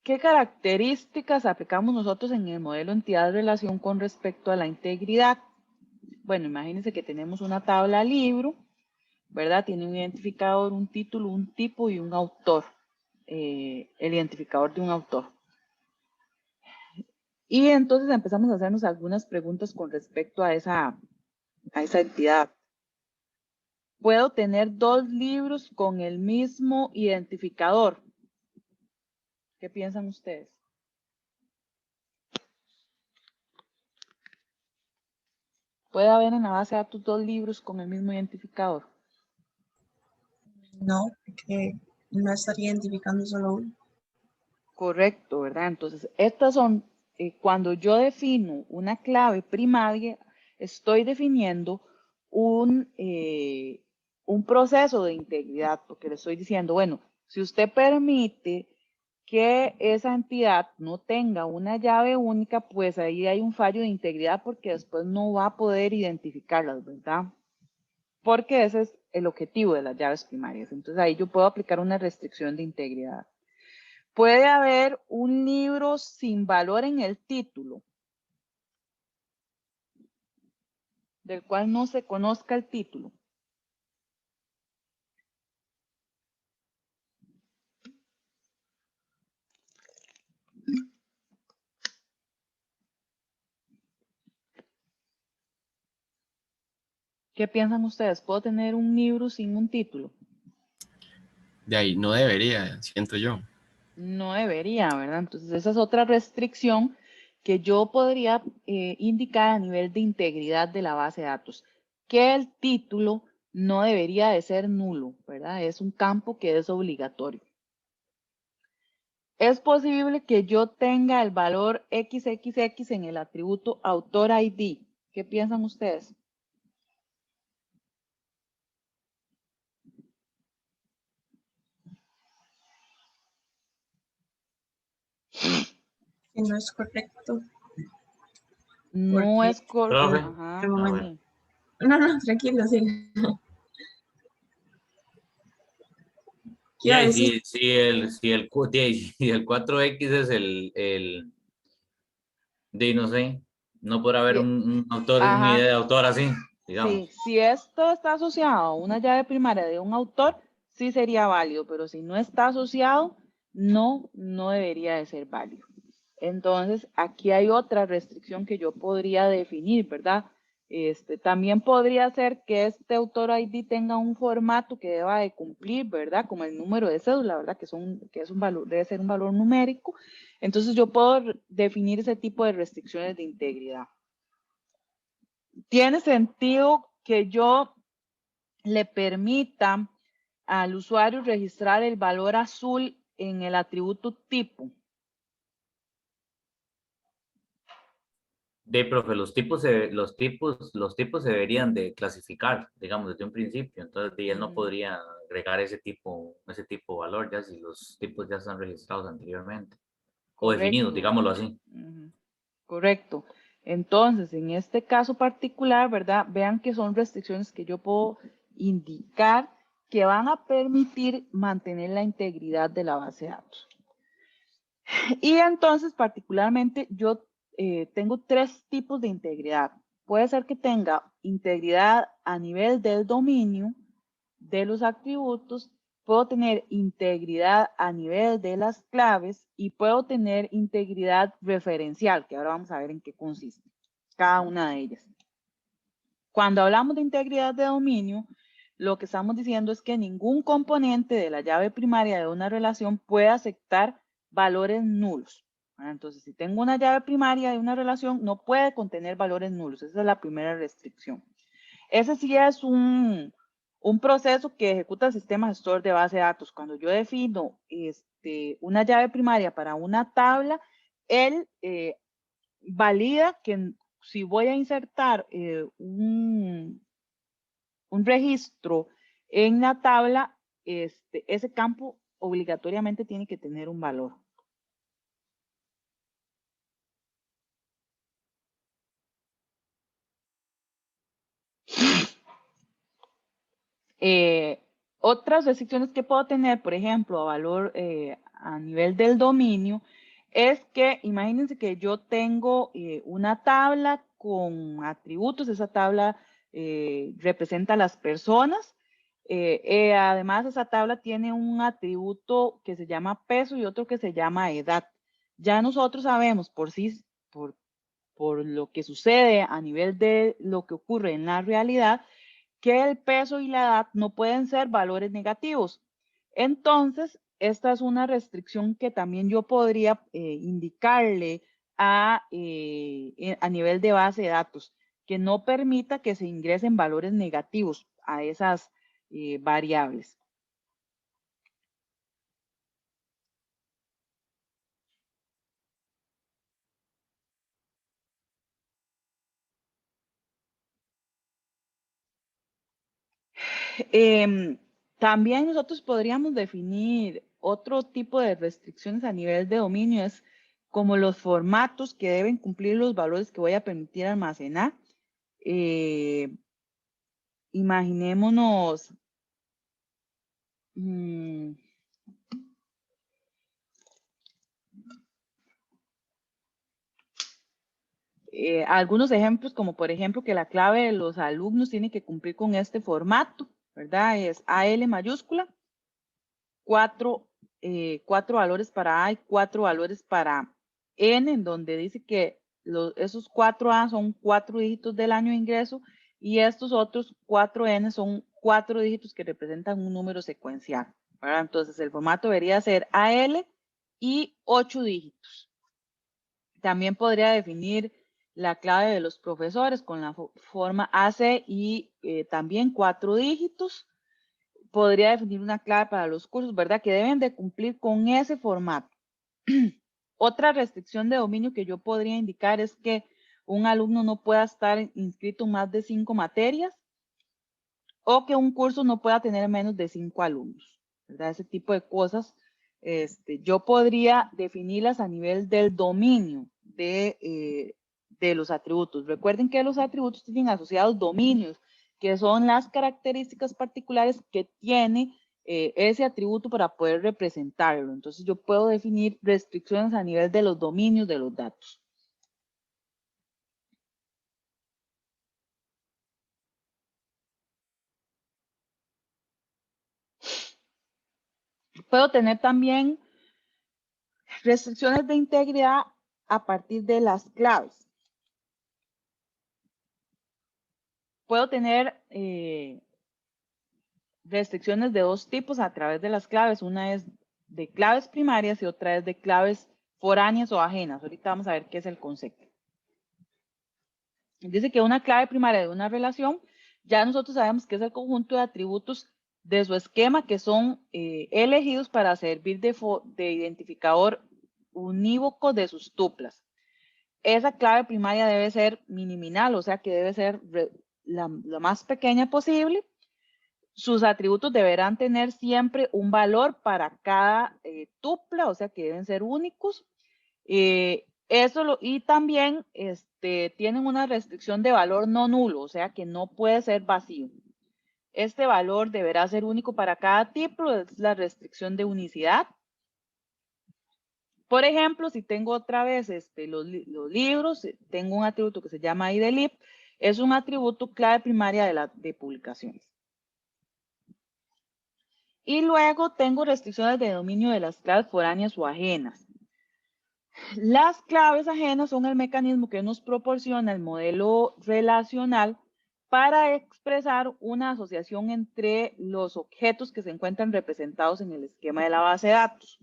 ¿Qué características aplicamos nosotros en el modelo entidad-relación con respecto a la integridad? Bueno, imagínense que tenemos una tabla libro, ¿verdad? Tiene un identificador, un título, un tipo y un autor. El identificador de un autor. Y entonces empezamos a hacernos algunas preguntas con respecto a esa entidad. ¿Puedo tener dos libros con el mismo identificador? ¿Qué piensan ustedes? ¿Puede haber en la base de datos dos libros con el mismo identificador? No, porque no estaría identificando solo uno. Correcto, ¿verdad? Entonces, estas son, cuando yo defino una clave primaria, estoy definiendo un proceso de integridad, porque le estoy diciendo, bueno, si usted permite que esa entidad no tenga una llave única, pues ahí hay un fallo de integridad porque después no va a poder identificarlas, ¿verdad? Porque ese es el objetivo de las llaves primarias. Entonces ahí yo puedo aplicar una restricción de integridad. Puede haber un libro sin valor en el título, del cual no se conozca el título. ¿Qué piensan ustedes? ¿Puedo tener un libro sin un título? De ahí no debería, siento yo. No debería, ¿verdad? Entonces esa es otra restricción que yo podría indicar a nivel de integridad de la base de datos, que el título no debería de ser nulo, ¿verdad? Es un campo que es obligatorio. Es posible que yo tenga el valor XXX en el atributo autor ID. ¿Qué piensan ustedes? Que no es correcto. No Porque- es correcto. Profe. Ajá, Un momento. sí. No, tranquilo, sí. ¿Qué Y iba a ahí, decir? si el 4X es no sé, no podrá haber Sí, un autor, una idea ajá. de autor así, digamos. Sí, si esto está asociado a una llave primaria de un autor, sí sería válido, pero si no está asociado, no debería de ser válido. Entonces, aquí hay otra restricción que yo podría definir, ¿verdad? También podría ser que este autor ID tenga un formato que deba de cumplir, ¿verdad? Como el número de cédula, ¿verdad? Que es un valor, debe ser un valor numérico. Entonces, yo puedo definir ese tipo de restricciones de integridad. Tiene sentido que yo le permita al usuario registrar el valor azul en el atributo tipo. profe, los tipos se deberían de clasificar, digamos, desde un principio. Entonces, él no podría agregar ese tipo de valor ya si los tipos ya están registrados anteriormente o definidos, Correcto. digámoslo así. Correcto. Entonces, en este caso particular, ¿verdad? Vean que son restricciones que yo puedo indicar que van a permitir mantener la integridad de la base de datos. Y entonces, particularmente, yo tengo 3 tipos de integridad. Puede ser que tenga integridad a nivel del dominio, de los atributos, puedo tener integridad a nivel de las claves y puedo tener integridad referencial, que ahora vamos a ver en qué consiste cada una de ellas. Cuando hablamos de integridad de dominio, lo que estamos diciendo es que ningún componente de la llave primaria de una relación puede aceptar valores nulos. Entonces, si tengo una llave primaria de una relación, no puede contener valores nulos. Esa es la primera restricción. Ese sí es un proceso que ejecuta el sistema gestor de base de datos. Cuando yo defino una llave primaria para una tabla, él valida que si voy a insertar un registro en la tabla, ese campo obligatoriamente tiene que tener un valor. Otras restricciones que puedo tener, por ejemplo, a valor a nivel del dominio, es que imagínense que yo tengo una tabla con atributos, esa tabla representa a las personas, además esa tabla tiene un atributo que se llama peso y otro que se llama edad. Ya nosotros sabemos por lo que sucede a nivel de lo que ocurre en la realidad, que el peso y la edad no pueden ser valores negativos. Entonces, esta es una restricción que también yo podría indicarle a nivel de base de datos, que no permita que se ingresen valores negativos a esas variables. También nosotros podríamos definir otro tipo de restricciones a nivel de dominio, es como los formatos que deben cumplir los valores que voy a permitir almacenar. Imaginémonos, algunos ejemplos, como por ejemplo que la clave de los alumnos tiene que cumplir con este formato, ¿verdad? Es AL mayúscula, 4 valores para A y 4 valores para N, en donde dice que esos 4A son 4 dígitos del año de ingreso y estos otros 4N son 4 dígitos que representan un número secuencial, ¿verdad? Entonces el formato debería ser AL y 8 dígitos. También podría definir la clave de los profesores con la forma AC y también 4 dígitos. Podría definir una clave para los cursos, ¿verdad? Que deben de cumplir con ese formato. Otra restricción de dominio que yo podría indicar es que un alumno no pueda estar inscrito en más de 5 materias o que un curso no pueda tener menos de 5 alumnos, ¿verdad? Ese tipo de cosas, yo podría definirlas a nivel del dominio de los atributos. Recuerden que los atributos tienen asociados dominios, que son las características particulares que tiene ese atributo para poder representarlo. Entonces yo puedo definir restricciones a nivel de los dominios de los datos. Puedo tener también restricciones de integridad a partir de las claves. Puedo tener restricciones de 2 tipos a través de las claves. Una es de claves primarias y otra es de claves foráneas o ajenas. Ahorita vamos a ver qué es el concepto. Dice que una clave primaria de una relación, ya nosotros sabemos que es el conjunto de atributos de su esquema que son elegidos para servir de identificador unívoco de sus tuplas. esa clave primaria debe ser miniminal, o sea que debe ser la más pequeña posible. Sus atributos deberán tener siempre un valor para cada tupla, o sea que deben ser únicos. Y también tienen una restricción de valor no nulo, o sea que no puede ser vacío. Este valor deberá ser único para cada tipo, es la restricción de unicidad. Por ejemplo, si tengo otra vez los libros, tengo un atributo que se llama IDLib, es un atributo clave primaria de publicaciones. Y luego tengo restricciones de dominio de las claves foráneas o ajenas. Las claves ajenas son el mecanismo que nos proporciona el modelo relacional para expresar una asociación entre los objetos que se encuentran representados en el esquema de la base de datos.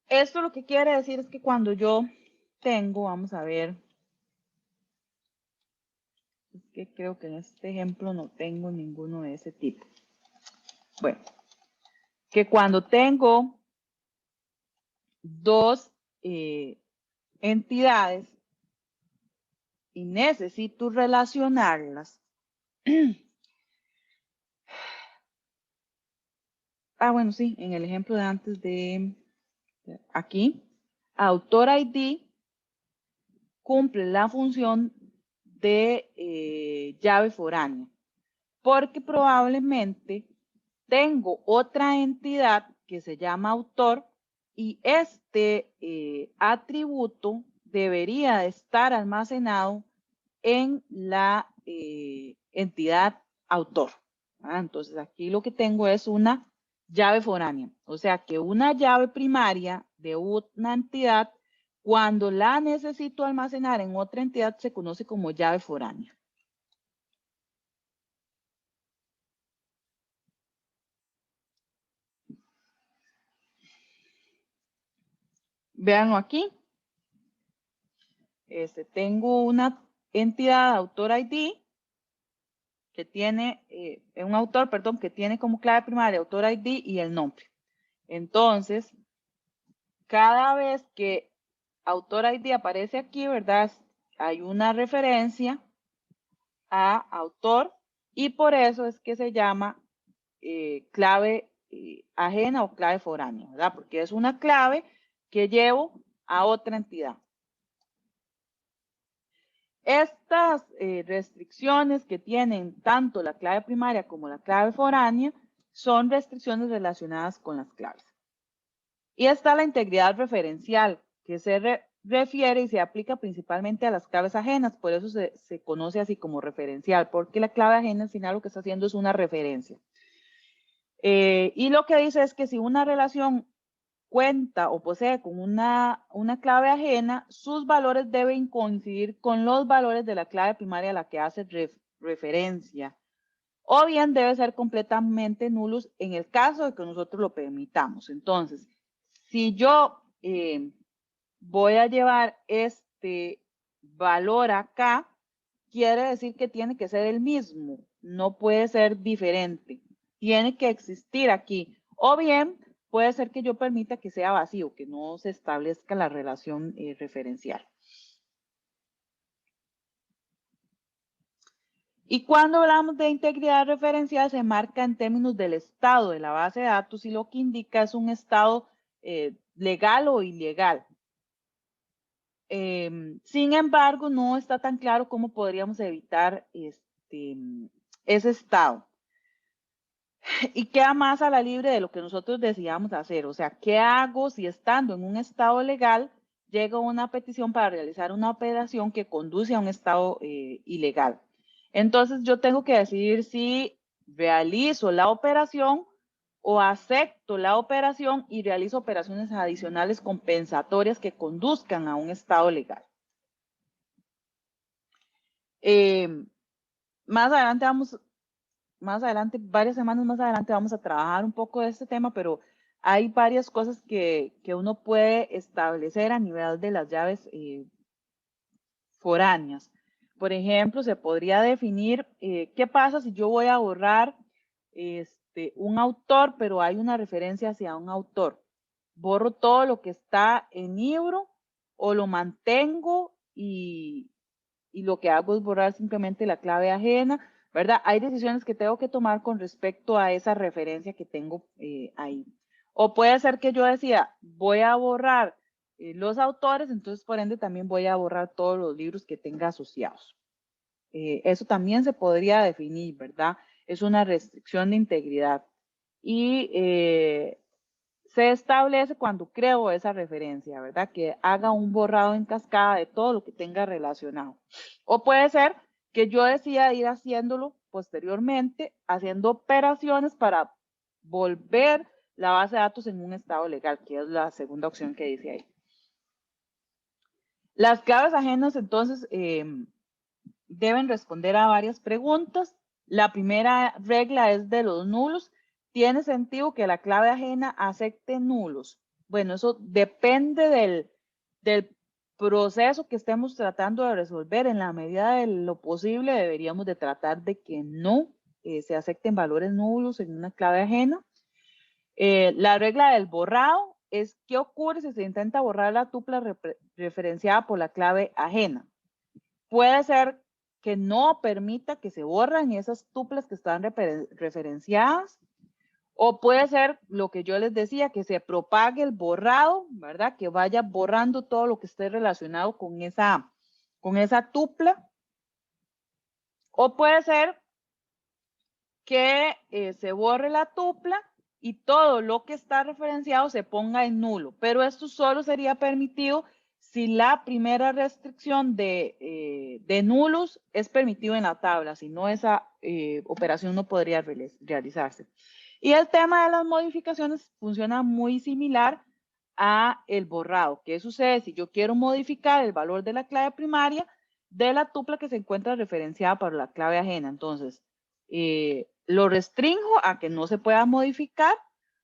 Esto lo que quiere decir es que cuando yo tengo, vamos a ver, es que creo que en este ejemplo no tengo ninguno de ese tipo. Bueno, que cuando tengo dos entidades y necesito relacionarlas. Bueno, sí, en el ejemplo de antes de aquí, autor ID cumple la función de llave foránea, porque probablemente tengo otra entidad que se llama autor y este atributo debería estar almacenado en la entidad autor. Entonces aquí lo que tengo es una llave foránea, o sea que una llave primaria de una entidad, cuando la necesito almacenar en otra entidad, se conoce como llave foránea. Veanlo aquí. Tengo una entidad autor ID que tiene, un autor, perdón, que tiene como clave primaria autor ID y el nombre. Entonces, cada vez que autor ID aparece aquí, ¿verdad? Hay una referencia a autor y por eso es que se llama clave ajena o clave foránea, ¿verdad? Porque es una clave que llevo a otra entidad. Estas restricciones que tienen tanto la clave primaria como la clave foránea son restricciones relacionadas con las claves. Y está la integridad referencial, que se refiere y se aplica principalmente a las claves ajenas, por eso se conoce así como referencial, porque la clave ajena al final lo que está haciendo es una referencia. Y lo que dice es que si una relación cuenta o posee con una clave ajena, sus valores deben coincidir con los valores de la clave primaria a la que hace referencia, o bien debe ser completamente nulos en el caso de que nosotros lo permitamos. Entonces, si yo voy a llevar este valor acá, quiere decir que tiene que ser el mismo, no puede ser diferente, tiene que existir aquí, o bien puede ser que yo permita que sea vacío, que no se establezca la relación referencial. Y cuando hablamos de integridad referencial, se marca en términos del estado de la base de datos y lo que indica es un estado legal o ilegal. Sin embargo, no está tan claro cómo podríamos evitar ese estado. Y queda más a la libre de lo que nosotros decidamos hacer. O sea, ¿qué hago si estando en un estado legal llega una petición para realizar una operación que conduce a un estado ilegal? Entonces yo tengo que decidir si realizo la operación o acepto la operación y realizo operaciones adicionales compensatorias que conduzcan a un estado legal. Más adelante, varias semanas más adelante vamos a trabajar un poco de este tema, pero hay varias cosas que uno puede establecer a nivel de las llaves foráneas. Por ejemplo, se podría definir qué pasa si yo voy a borrar un autor, pero hay una referencia hacia un autor. Borro todo lo que está en libro o lo mantengo y lo que hago es borrar simplemente la clave ajena, ¿verdad? Hay decisiones que tengo que tomar con respecto a esa referencia que tengo ahí. O puede ser que yo decía, voy a borrar los autores, entonces por ende también voy a borrar todos los libros que tenga asociados. Eso también se podría definir, ¿verdad? Es una restricción de integridad. Y se establece cuando creo esa referencia, ¿verdad? Que haga un borrado en cascada de todo lo que tenga relacionado. O puede ser que yo decida ir haciéndolo posteriormente, haciendo operaciones para volver la base de datos en un estado legal, que es la segunda opción que dice ahí. Las claves ajenas, entonces, deben responder a varias preguntas. La primera regla es de los nulos. ¿Tiene sentido que la clave ajena acepte nulos? Bueno, eso depende del proceso que estemos tratando de resolver. En la medida de lo posible deberíamos de tratar de que no se acepten valores nulos en una clave ajena. La regla del borrado es qué ocurre si se intenta borrar la tupla referenciada por la clave ajena. Puede ser que no permita que se borren esas tuplas que están referenciadas, o puede ser lo que yo les decía, que se propague el borrado, ¿verdad? Que vaya borrando todo lo que esté relacionado con esa tupla. O puede ser que se borre la tupla y todo lo que está referenciado se ponga en nulo, pero esto solo sería permitido si la primera restricción de nulos es permitido en la tabla, si no esa operación no podría realizarse. Y el tema de las modificaciones funciona muy similar a el borrado. ¿Qué sucede si yo quiero modificar el valor de la clave primaria de la tupla que se encuentra referenciada por la clave ajena? Entonces, lo restringo a que no se pueda modificar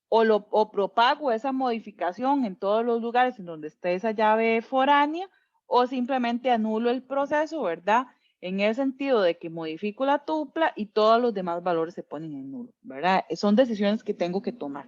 o propago esa modificación en todos los lugares en donde esté esa llave foránea, o simplemente anulo el proceso, ¿verdad? En el sentido de que modifico la tupla y todos los demás valores se ponen en nulo, ¿verdad? Son decisiones que tengo que tomar.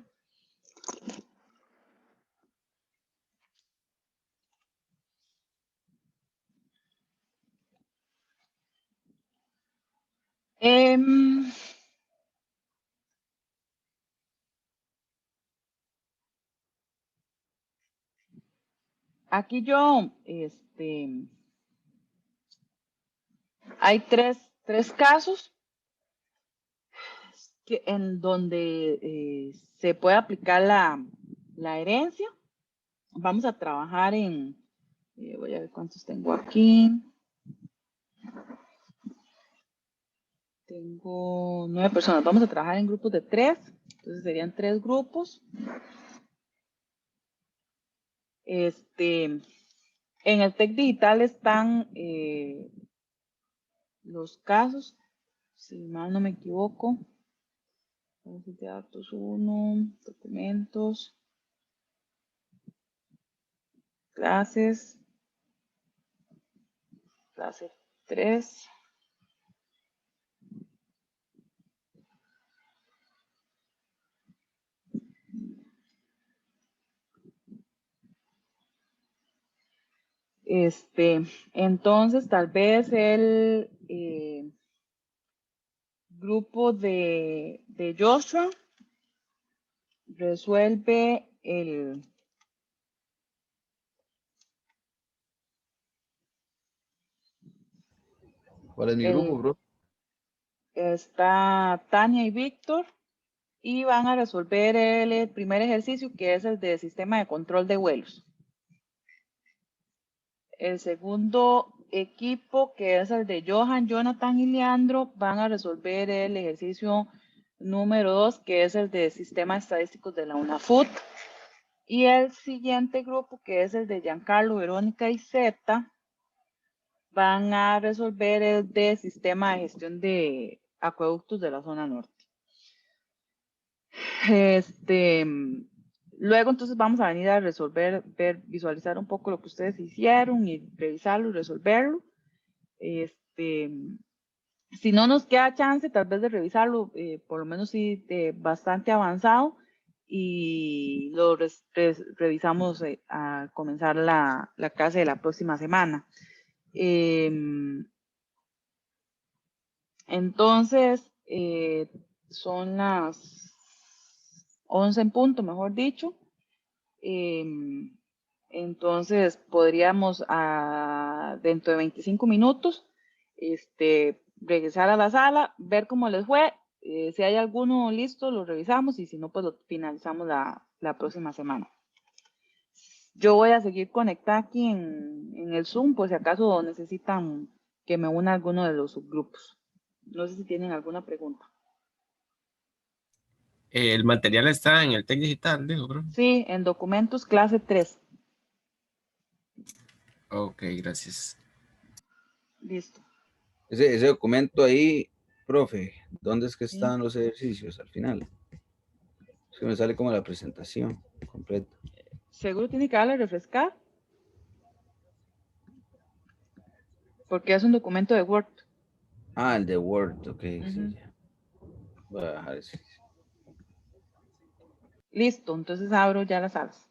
Aquí yo, hay tres casos en donde se puede aplicar la herencia. Vamos a trabajar en, voy a ver cuántos tengo aquí. Tengo 9 personas. Vamos a trabajar en grupos de 3. Entonces serían 3 grupos. En el TEC digital están los casos, si mal no me equivoco. Bases de datos 1, documentos, clases, clase 3. Entonces tal vez el grupo de Joshua resuelve el ¿Cuál es mi grupo, bro? Está Tania y Víctor y van a resolver el primer ejercicio, que es el de sistema de control de vuelos. El segundo equipo, que es el de Johan, Jonathan y Leandro, van a resolver el ejercicio número 2, que es el de sistemas estadísticos de la UNAFUT. Y el siguiente grupo, que es el de Giancarlo, Verónica y Zeta, van a resolver el de sistema de gestión de acueductos de la zona norte. Luego entonces vamos a venir a resolver, visualizar un poco lo que ustedes hicieron y revisarlo y resolverlo. Si no nos queda chance, tal vez de revisarlo, por lo menos sí, bastante avanzado, y lo revisamos al comenzar la clase de la próxima semana. Entonces, son las 11 en punto, mejor dicho. Entonces, podríamos dentro de 25 minutos regresar a la sala, ver cómo les fue. Si hay alguno listo, lo revisamos, y si no, pues lo finalizamos la próxima semana. Yo voy a seguir conectada aquí en el Zoom, por si acaso necesitan que me una a alguno de los subgrupos. No sé si tienen alguna pregunta. El material está en el TEC Digital, digo, bro. Sí, en documentos clase 3. Ok, gracias. Listo. Ese documento ahí, profe, ¿dónde es que Sí. están los ejercicios al final? Es que me sale como la presentación completa. Seguro tiene que darle a refrescar, porque es un documento de Word. Ah, el de Word, ok, Ujú. sí, ya. Voy a bajar ese. Listo, entonces abro ya las salas.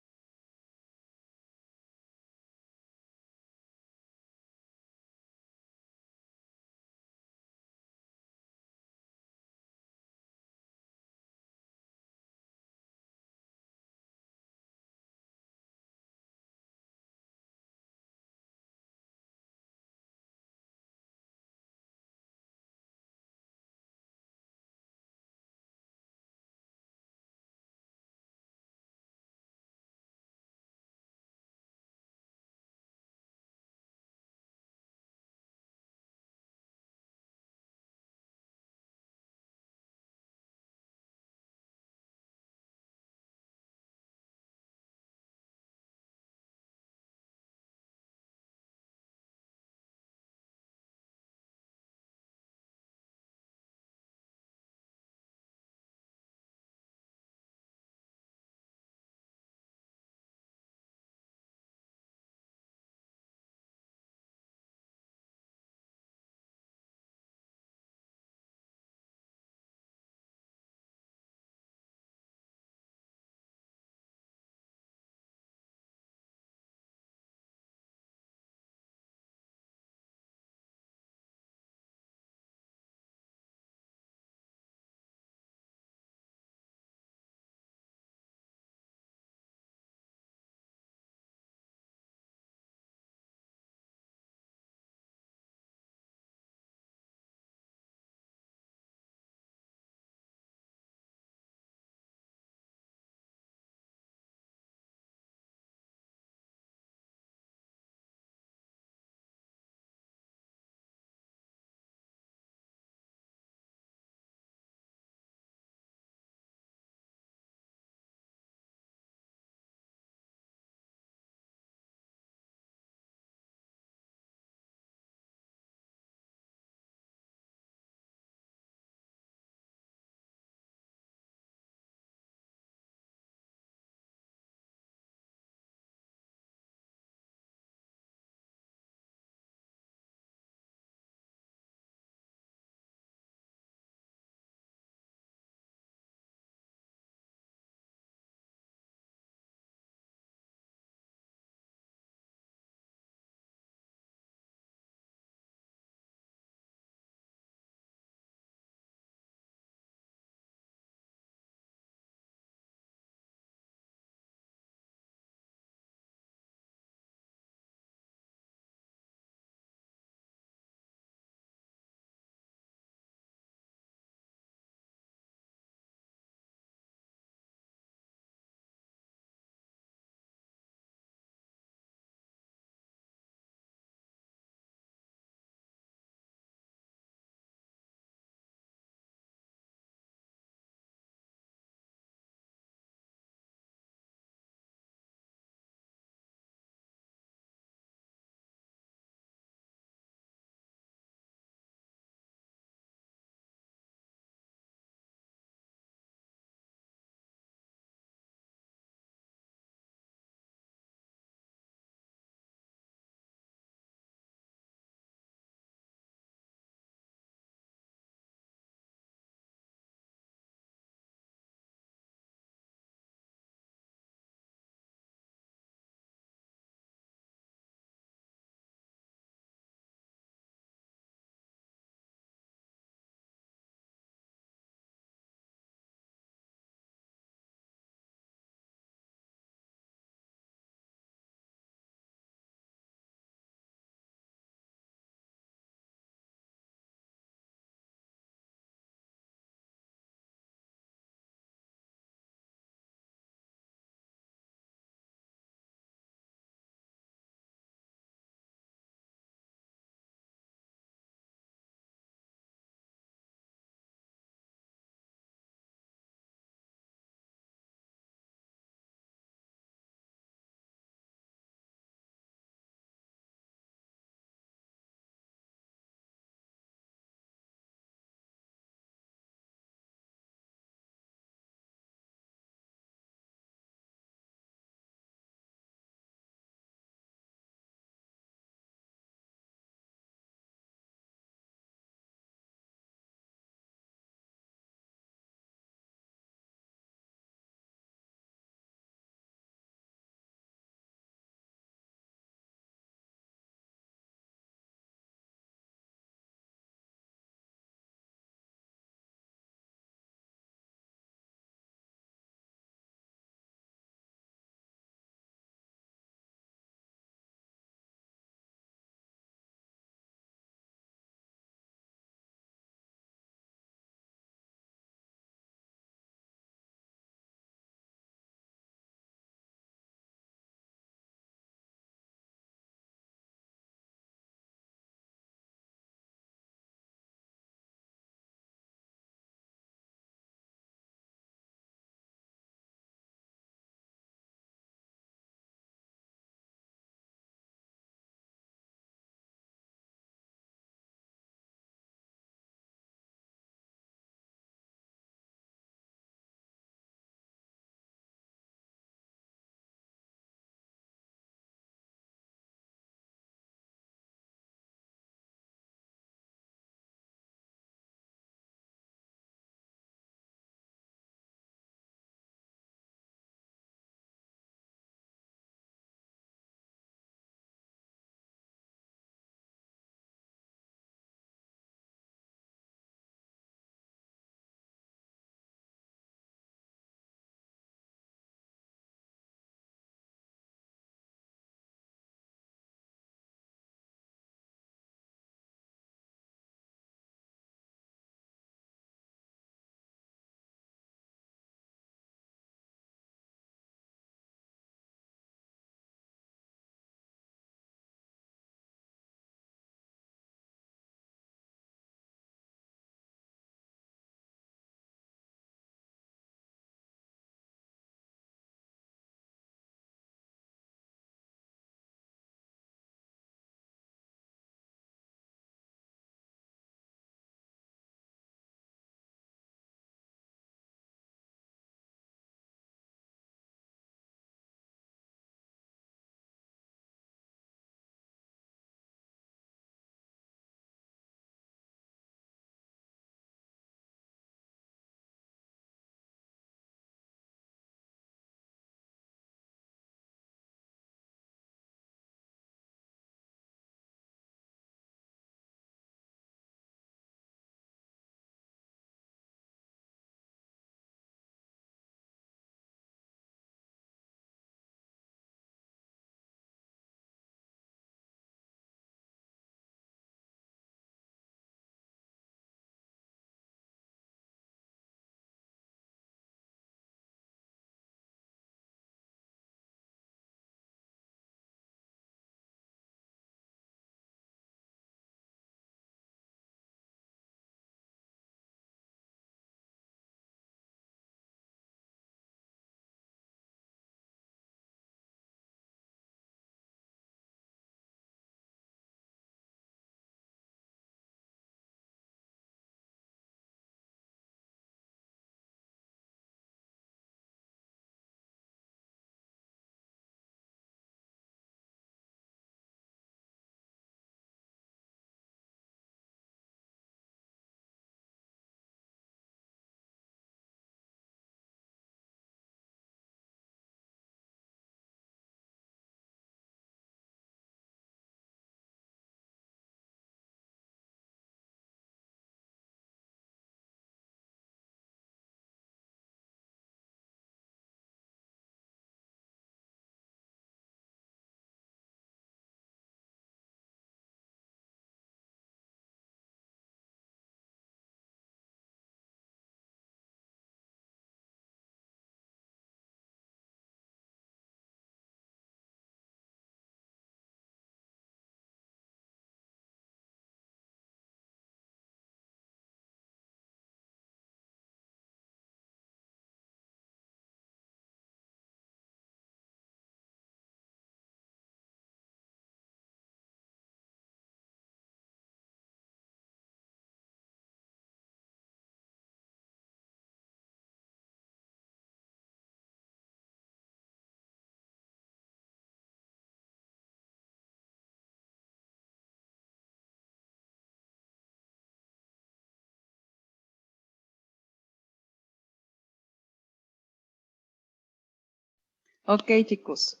Ok, chicos,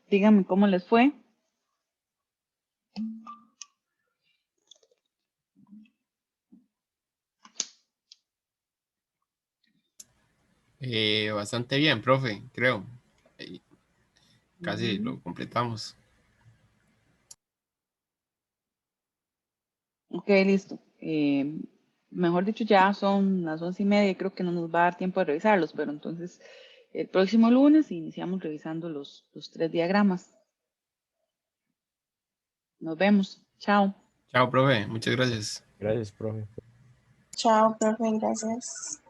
díganme cómo les fue. Bastante bien, profe, creo. Casi lo completamos. Ok, listo. Mejor dicho, ya son las 11:30 y creo que no nos va a dar tiempo de revisarlos, pero entonces el próximo lunes iniciamos revisando los 3 diagramas. Nos vemos. Chao. Chao, profe. Muchas gracias. Gracias, profe. Chao, profe, gracias.